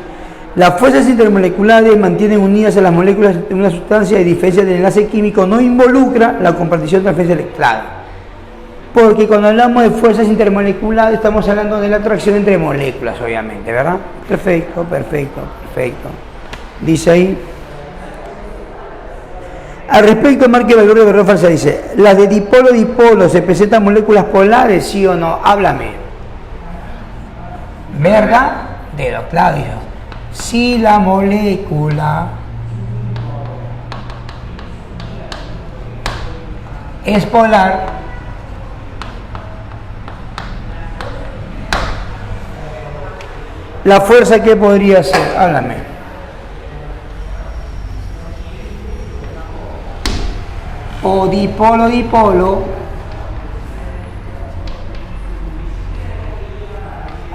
Las fuerzas intermoleculares mantienen unidas a las moléculas de una sustancia y diferencia del enlace químico no involucra la compartición de transferencia electral. Porque cuando hablamos de fuerzas intermoleculares estamos hablando de la atracción entre moléculas, obviamente, ¿verdad? Perfecto, perfecto, perfecto. Dice ahí. Al respecto, marque valor de verdad falsa. Dice, las de dipolo-dipolo se presentan moléculas polares, ¿sí o no? Háblame. Verdadero, claro, hijo. Si la molécula es polar, la fuerza que podría ser, háblame. O dipolo-dipolo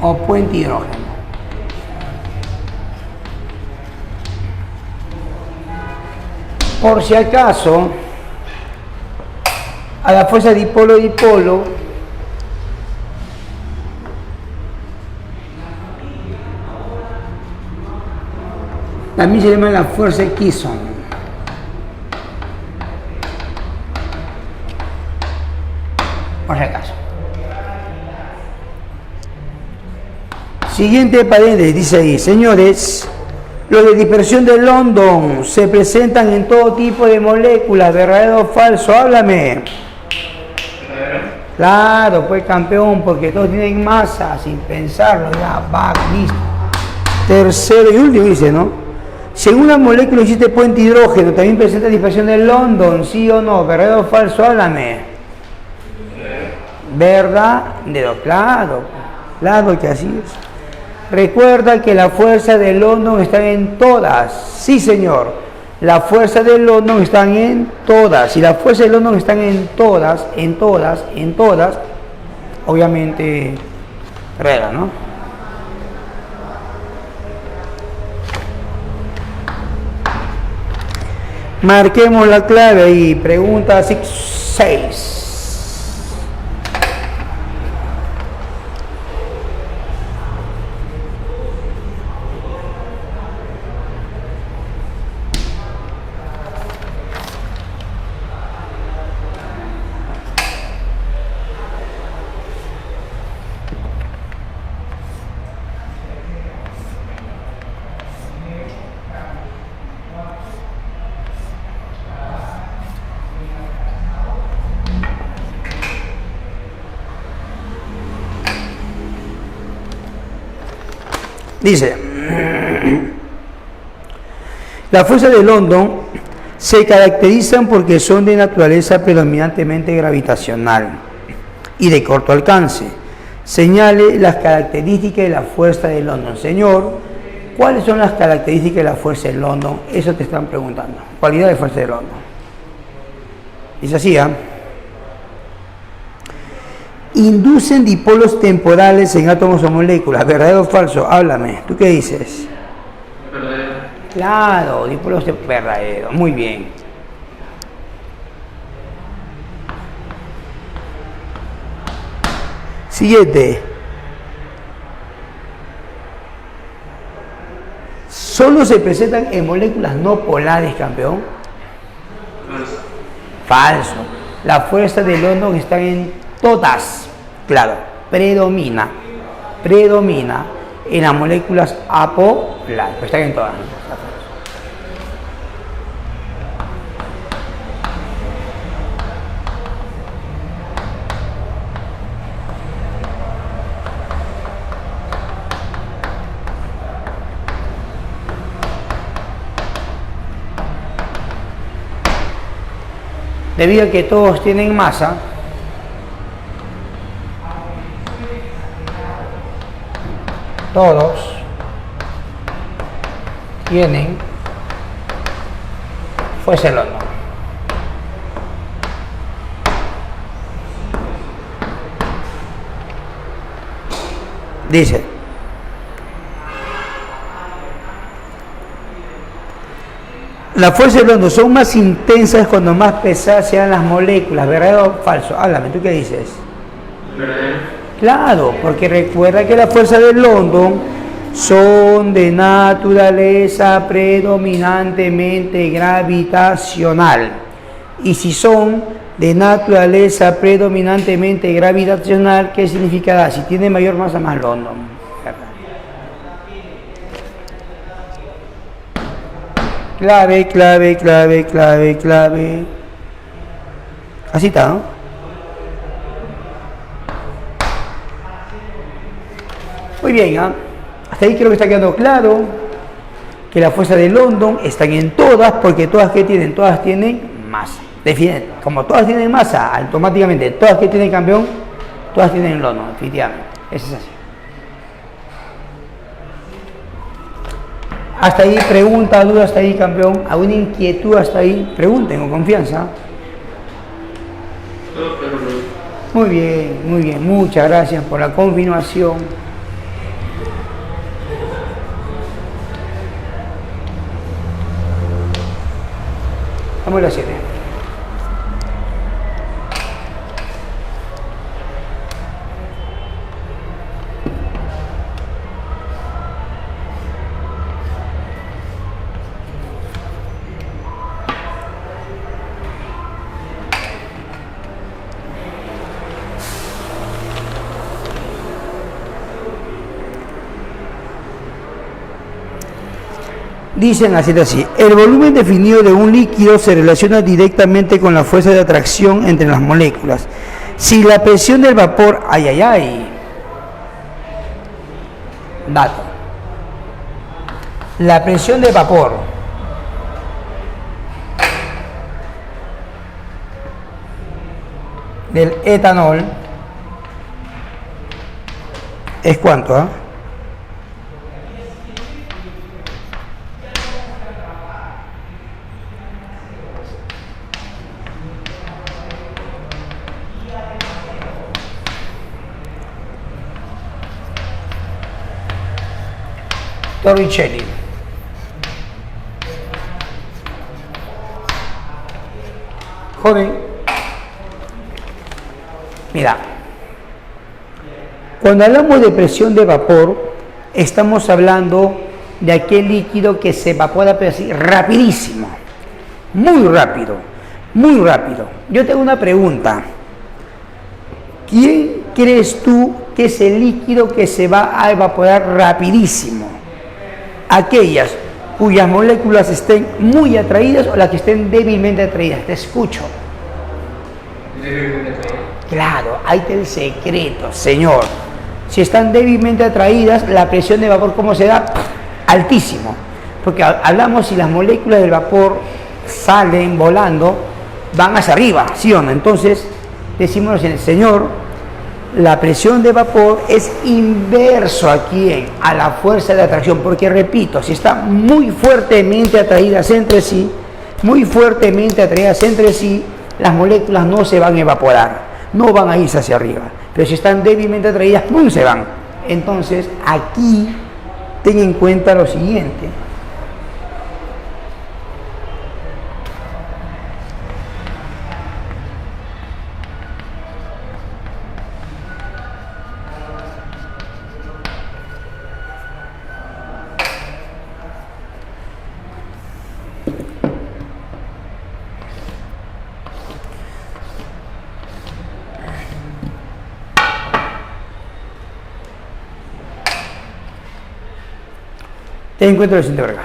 o puente hidrógeno. Por si acaso, a la fuerza dipolo-dipolo también se llama la fuerza Kisson. Por si acaso. Siguiente paréntesis, dice ahí, señores, los de dispersión de London se presentan en todo tipo de moléculas, verdadero o falso, háblame. Claro, pues campeón, porque todos tienen masa, sin pensarlo, ya, va, listo. Tercero y último dice, ¿no? Según la molécula existe puente hidrógeno, también presenta dispersión de London, ¿sí o no? ¿Verdadero o falso? Háblame. Verdadero, claro, claro que así es. Recuerda que la fuerza de London está en todas. Sí, señor. La fuerza de London están en todas. Y la fuerza de London están en todas, obviamente, regla, ¿no? Marquemos la clave ahí. Pregunta 6. Dice, las fuerzas de London se caracterizan porque son de naturaleza predominantemente gravitacional y de corto alcance. Señale las características de la fuerza de London. Señor, ¿cuáles son las características de la fuerza de London? Eso te están preguntando. Cualidad de fuerza de London. Dice así, ¿ah? Inducen dipolos temporales en átomos o moléculas. ¿Verdadero o falso? Háblame. ¿Tú qué dices? Verdadero. Claro, dipolos verdadero. Muy bien. Siguiente. Solo se presentan en moléculas no polares, campeón. Falso. Falso. La fuerza de London está en todas. Claro, predomina en las moléculas apolares, pero están en todas. Debido a que todos tienen masa, todos tienen fuerza de London. Dice, las fuerzas de London son más intensas cuando más pesadas sean las moléculas. ¿Verdadero o falso? Háblame, ¿tú qué dices? Verdadero. Claro, porque recuerda que las fuerzas de London son de naturaleza predominantemente gravitacional. Y si son de naturaleza predominantemente gravitacional, ¿qué significará? Si tiene mayor masa, más London. Clave, clave, clave, clave, clave. Así está, ¿no? Muy bien, ¿eh? Hasta ahí creo que está quedando claro que las fuerzas de London están en todas, porque todas que tienen, todas tienen masa. Definen, como todas tienen masa, automáticamente todas que tienen campeón, todas tienen London, definitivamente. Eso es así. Hasta ahí, pregunta, duda hasta ahí, campeón. ¿Alguna inquietud hasta ahí? Pregunten con confianza. Muy bien. Muchas gracias por la confirmación. Vamos a la 7. Dicen así, el volumen definido de un líquido se relaciona directamente con la fuerza de atracción entre las moléculas. Si la presión del vapor, dato, la presión del vapor del etanol es ¿cuánto? Torricelli. Joven, mira, cuando hablamos de presión de vapor, estamos hablando de aquel líquido que se evapora, pero así, rapidísimo, muy rápido, muy rápido. Yo tengo una pregunta. ¿Quién crees tú que es el líquido que se va a evaporar rapidísimo? Aquellas cuyas moléculas estén muy atraídas o las que estén débilmente atraídas. Te escucho. Débilmente atraídas. Claro, ahí está el secreto, señor. Si están débilmente atraídas, la presión de vapor, ¿cómo se da? Altísimo. Porque hablamos si las moléculas del vapor salen volando, van hacia arriba, ¿sí o no? Entonces, decimos, señor, la presión de vapor es inverso aquí a la fuerza de atracción, porque repito, si están muy fuertemente atraídas entre sí, las moléculas no se van a evaporar, no van a irse hacia arriba, pero si están débilmente atraídas, ¡pum!, se van. Entonces, aquí ten en cuenta lo siguiente. Ten en cuenta lo siguiente, ¿verdad?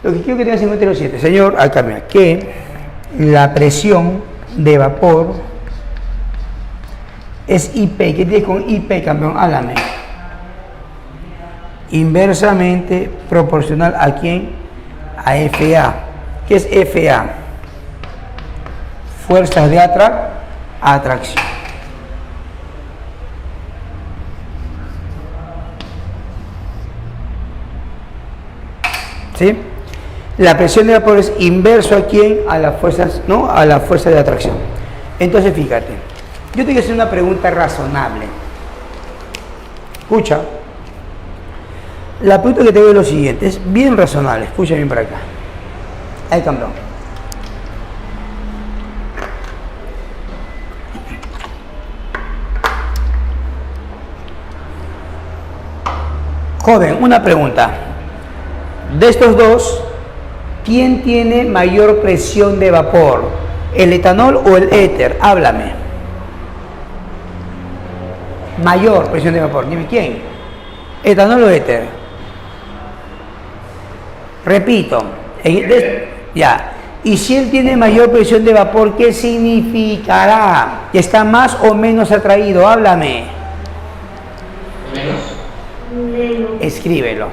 Lo que quiero que tengas en cuenta es lo siguiente, señor, acá mira, que la presión de vapor es IP. ¿Qué tienes con IP, campeón? Háblame. Inversamente proporcional a quién? A FA. ¿Qué es FA? Fuerzas de atracción. ¿Sí? La presión de vapor es inverso a quién? A las fuerzas, ¿no? A la fuerza de atracción. Entonces, fíjate, yo te voy a hacer una pregunta razonable. Escucha. La pregunta que te doy es lo siguiente, es bien razonable. Escucha bien para acá. Ahí, campeón. Joven, una pregunta. De estos dos, ¿quién tiene mayor presión de vapor? ¿El etanol o el éter? Háblame. Mayor presión de vapor. Dime quién. ¿Etanol o éter? Repito. Ya. Y si él tiene mayor presión de vapor, ¿qué significará? ¿Que está más o menos atraído? Háblame. Menos. Escríbelo.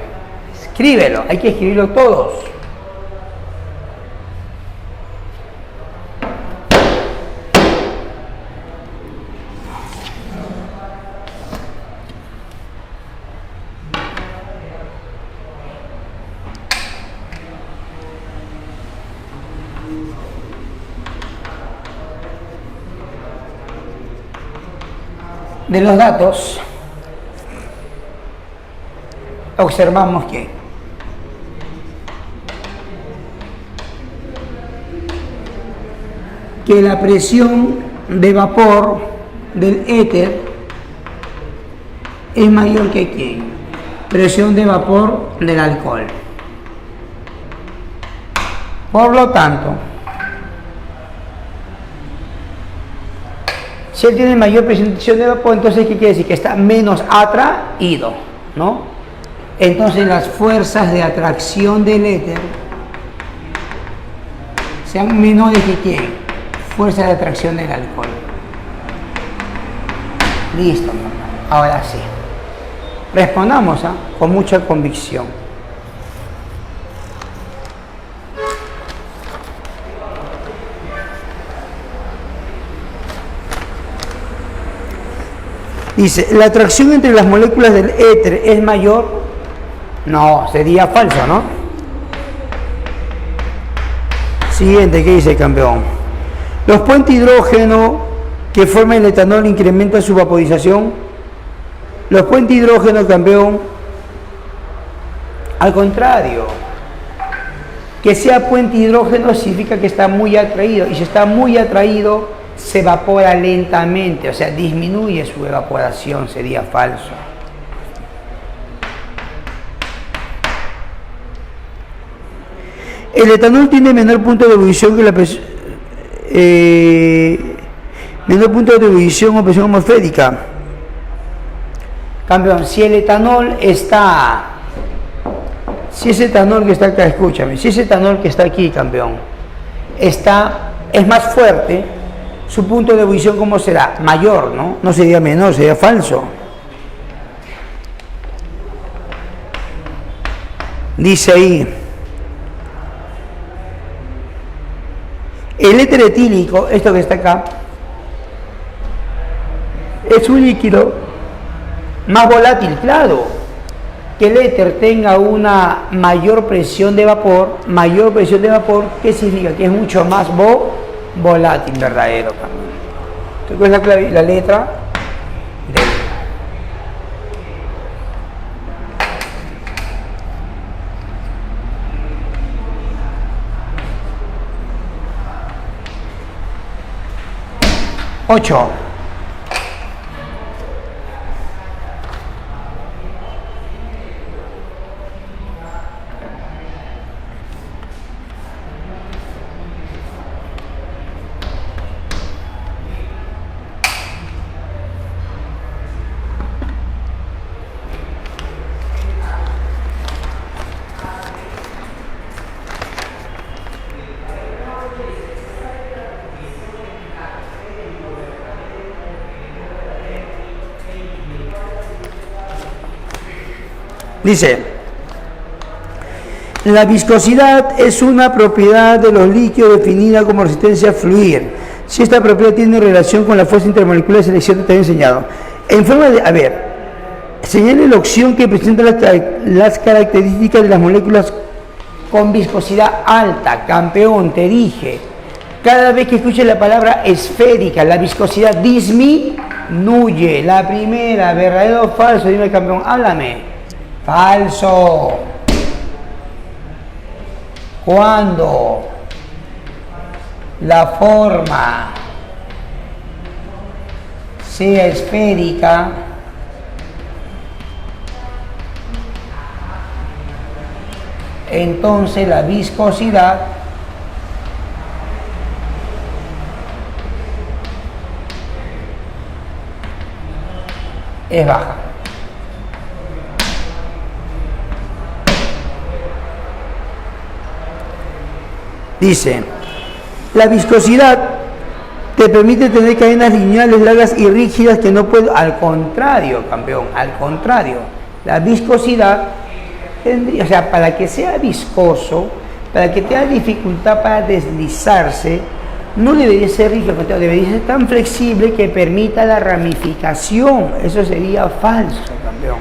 Escríbelo. Hay que escribirlo todos. De los datos, observamos que la presión de vapor del éter es mayor que ¿quién? Presión de vapor del alcohol. Por lo tanto, si él tiene mayor presión de vapor, entonces ¿qué quiere decir? Que está menos atraído, ¿no? Entonces las fuerzas de atracción del éter sean menores que ¿quién? Fuerza de atracción del alcohol. Listo, mi hermano. Ahora sí. Respondamos con mucha convicción. Dice, ¿la atracción entre las moléculas del éter es mayor? No, sería falso, ¿no? Siguiente, ¿qué dice el campeón? ¿Los puentes hidrógeno que forman el etanol incrementan su vaporización? Los puentes hidrógeno, campeón, al contrario. Que sea puente hidrógeno significa que está muy atraído, y si está muy atraído, se evapora lentamente, o sea, disminuye su evaporación, sería falso. El etanol tiene menor punto de ebullición que la presión, menor punto de ebullición o presión atmosférica. Campeón, si el etanol está, si ese etanol que está acá, escúchame, si ese etanol que está aquí, campeón, es más fuerte, su punto de ebullición, ¿cómo será? Mayor, ¿no? No sería menor, sería falso. Dice ahí, el éter etílico, esto que está acá, es un líquido más volátil, claro. Que el éter tenga una mayor presión de vapor, ¿qué significa? Que es mucho más volátil, verdadero. Entonces, la letra D. Ocho. Dice, la viscosidad es una propiedad de los líquidos definida como resistencia a fluir. Si esta propiedad tiene relación con la fuerza intermolecular de selección, te he enseñado. En forma de, señale la opción que presenta las características de las moléculas con viscosidad alta. Campeón, te dije, cada vez que escuches la palabra esférica, la viscosidad disminuye. La primera, verdadero o falso, dime, campeón, háblame. Falso. Cuando la forma sea esférica, entonces la viscosidad es baja. Dice, la viscosidad te permite tener cadenas lineales largas y rígidas que no puedo. Al contrario, campeón, al contrario. La viscosidad tendría, o sea, para que sea viscoso, para que tenga dificultad para deslizarse, no debería ser rígido, debería ser tan flexible que permita la ramificación. Eso sería falso, campeón.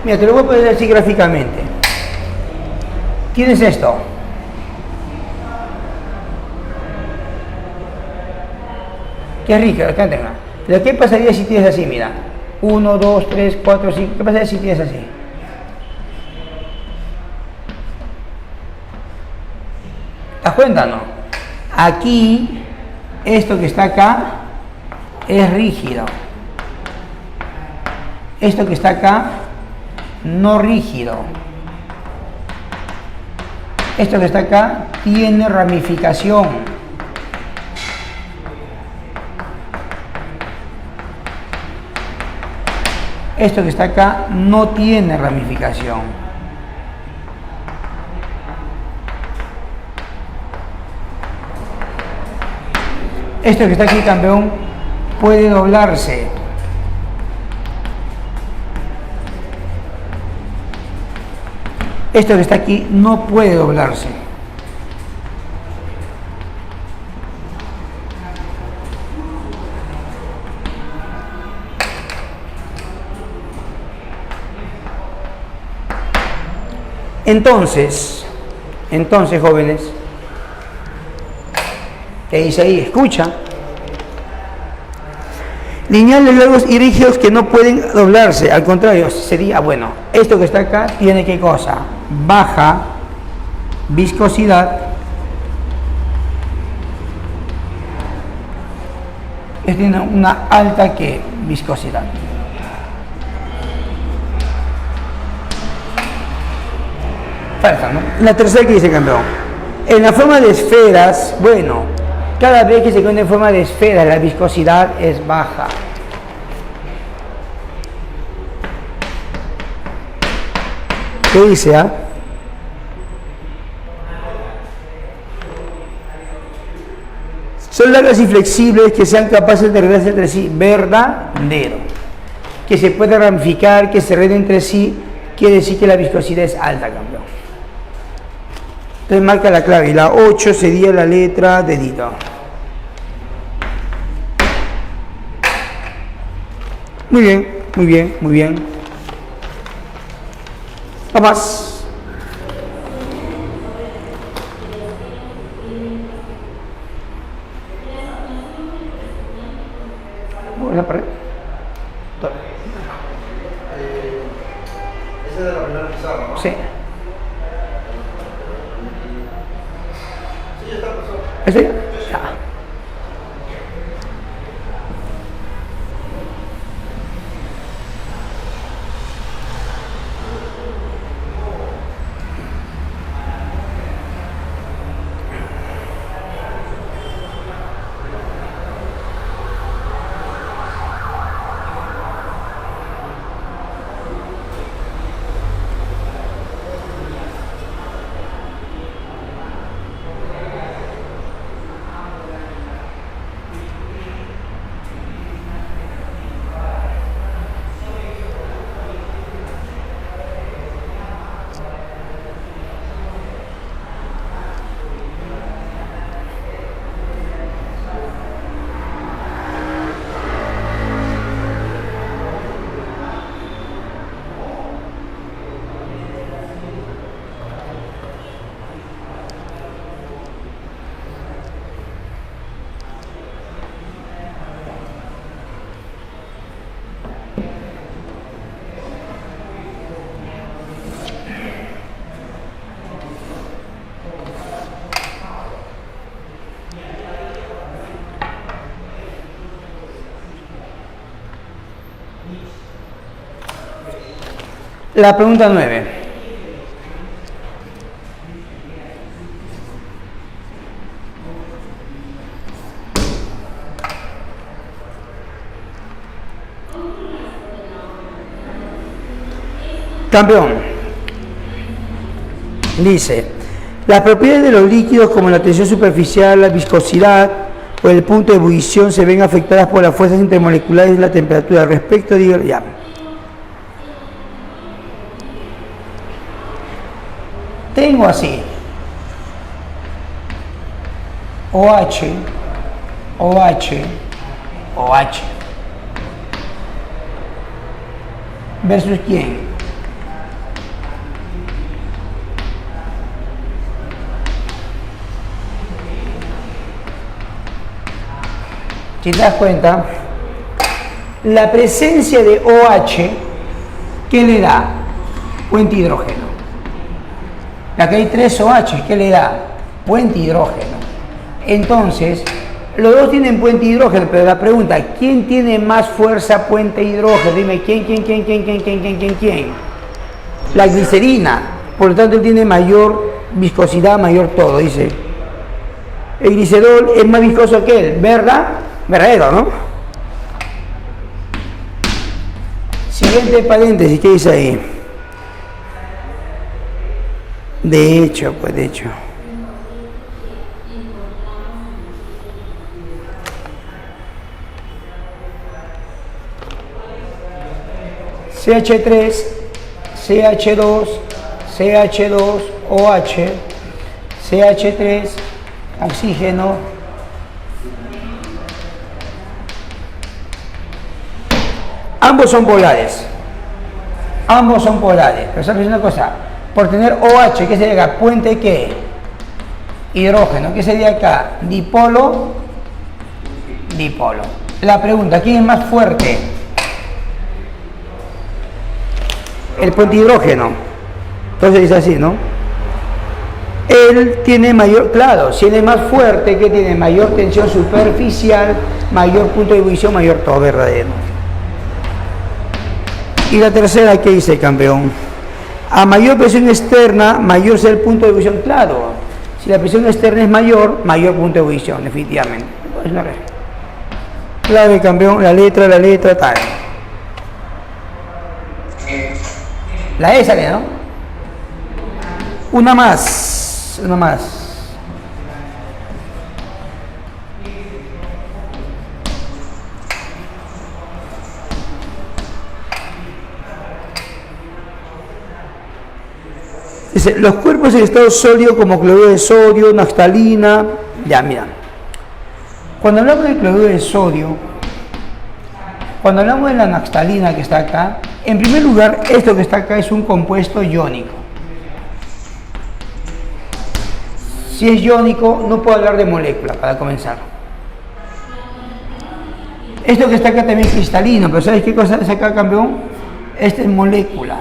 Mira, te lo voy a poner así gráficamente. Tienes esto. Que es rígido, acá tenga. Pero ¿qué pasaría si tienes así? Mira, 1, 2, 3, 4, 5. ¿Qué pasaría si tienes así? ¿Te das cuenta, no? Aquí, esto que está acá es rígido. Esto que está acá, no rígido. Esto que está acá tiene ramificación. Esto que está acá no tiene ramificación. Esto que está aquí, campeón, puede doblarse. Esto que está aquí no puede doblarse. Entonces, jóvenes, ¿qué dice ahí? Escucha. Lineales largos y rígidos que no pueden doblarse. Al contrario, sería, bueno, esto que está acá tiene ¿qué cosa? Baja viscosidad. Tiene una alta ¿qué? Viscosidad. Falta, ¿no? La tercera que dice, campeón. En la forma de esferas, bueno, cada vez que se encuentra en forma de esfera, la viscosidad es baja. ¿Qué dice? Son largas y flexibles que sean capaces de enredarse entre sí. Verdadero. Que se puede ramificar, que se enreden entre sí, quiere decir que la viscosidad es alta, campeón. Entonces marca la clave. Y la 8 sería la letra dedito. Muy bien, muy bien, muy bien. Vamos. Vamos a pared. Esa es de la primera pizarra, ¿no? Sí. Sí, ya está, profesor. ¿Este? Ya. La pregunta 9. Campeón. Dice, las propiedades de los líquidos como la tensión superficial, la viscosidad o el punto de ebullición se ven afectadas por las fuerzas intermoleculares de la temperatura. Respecto, digo, ya. Tengo así OH, OH, OH versus quién. Si te das cuenta, la presencia de OH, ¿qué le da? Puente hidrógeno. Acá hay 3 OH, ¿qué le da? Puente hidrógeno. Entonces, los dos tienen puente hidrógeno, pero la pregunta, ¿quién tiene más fuerza puente hidrógeno? Dime, ¿quién? La glicerina. Por lo tanto, tiene mayor viscosidad, mayor todo, dice. El glicerol es más viscoso que él, ¿verdad? Verdadero, ¿no? Siguiente paréntesis, ¿qué dice ahí? De hecho, pues de hecho. CH3, CH2, CH2, OH, CH3, oxígeno. Ambos son polares. Ambos son polares. Pero sabes una cosa, por tener OH, ¿qué sería acá? Puente ¿qué? Hidrógeno. ¿Qué sería acá? Dipolo, dipolo. La pregunta, ¿quién es más fuerte? El puente hidrógeno. Entonces dice así, ¿no? Él tiene mayor, claro, si él es más fuerte, ¿qué tiene? Mayor tensión superficial, mayor punto de ebullición, mayor todo, verdadero. Y la tercera, ¿qué dice, campeón? A mayor presión externa, mayor será el punto de ebullición. Claro, si la presión externa es mayor, mayor punto de ebullición, definitivamente. Es una regla. Clave, campeón, la letra, tal. La E sale, ¿no? Una más. Dice, los cuerpos en estado sólido como cloruro de sodio, naftalina. Ya, mira. Cuando hablamos del cloruro de sodio, cuando hablamos de la naftalina que está acá, en primer lugar, esto que está acá es un compuesto iónico. Si es iónico, no puedo hablar de molécula para comenzar. Esto que está acá también es cristalino, pero ¿sabes qué cosa es acá, campeón? Esta es molécula.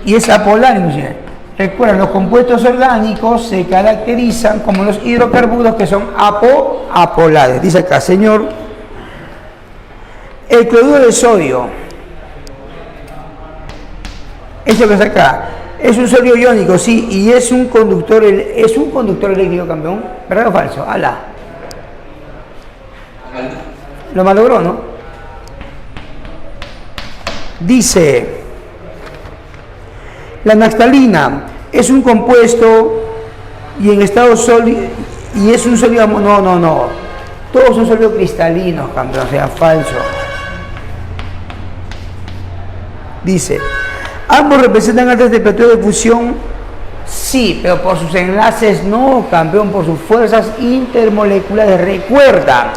Y es apolar, inclusive. Recuerda, los compuestos orgánicos se caracterizan como los hidrocarburos que son apolares. Dice acá, señor, el cloruro de sodio, esto que está acá, es un sodio iónico, sí, y es un conductor eléctrico, campeón. ¿Verdad o falso? Ala. Lo malogró, ¿no? Dice, la naftalina es un compuesto y en estado sólido, y es un sólido, no. Todos son sólidos cristalinos, campeón, o sea, falso. Dice, ambos representan altas temperaturas de fusión, sí, pero por sus enlaces no, campeón, por sus fuerzas intermoleculares. Recuerda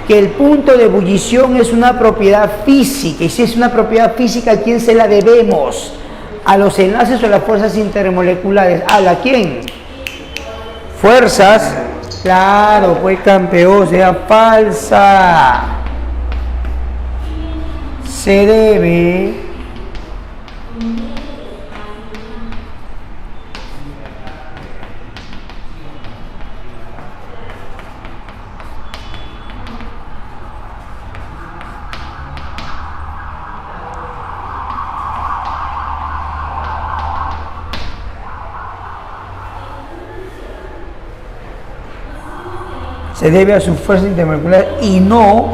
que el punto de ebullición es una propiedad física, y si es una propiedad física, ¿a quién se la debemos? A los enlaces o las fuerzas intermoleculares. ¿A la quién? Fuerzas. Claro, pues campeón, sea falsa. Se debe se debe a sus fuerzas intermoleculares y no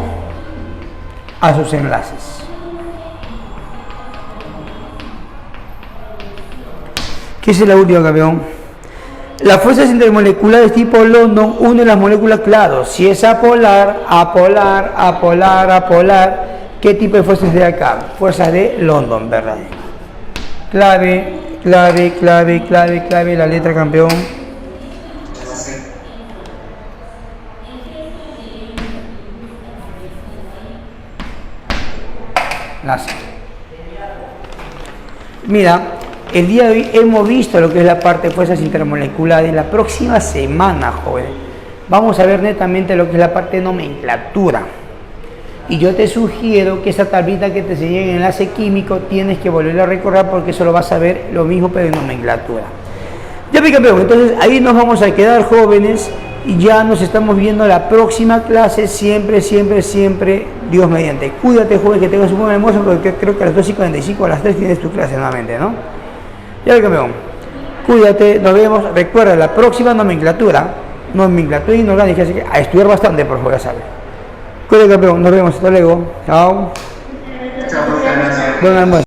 a sus enlaces. ¿Qué es la última, campeón? Las fuerzas intermoleculares tipo London unen las moléculas, claro. Si es apolar, apolar, apolar, apolar, ¿qué tipo de fuerzas de acá? Fuerzas de London, ¿verdad? Clave, clave, clave, clave, clave, la letra, campeón. La C. Mira, el día de hoy hemos visto lo que es la parte de fuerzas intermoleculares. La próxima semana, jóvenes, vamos a ver netamente lo que es la parte de nomenclatura. Y yo te sugiero que esa tablita que te enseñé en enlace químico tienes que volver a recordar, porque eso lo vas a ver lo mismo pero en nomenclatura. Ya, mi campeón, entonces ahí nos vamos a quedar, jóvenes, y ya nos estamos viendo la próxima clase, siempre, siempre, siempre, Dios mediante. Cuídate, joven, que tengas un buen almuerzo, porque creo que a las 2:45 a las 3 tienes tu clase nuevamente, ¿no? Ya, mi campeón, cuídate, nos vemos. Recuerda, la próxima nomenclatura inorgánica, así que a estudiar bastante, por favor, ya sabes. Cuídate, campeón, nos vemos, hasta luego. Chao. Chao, gracias. Buen almuerzo.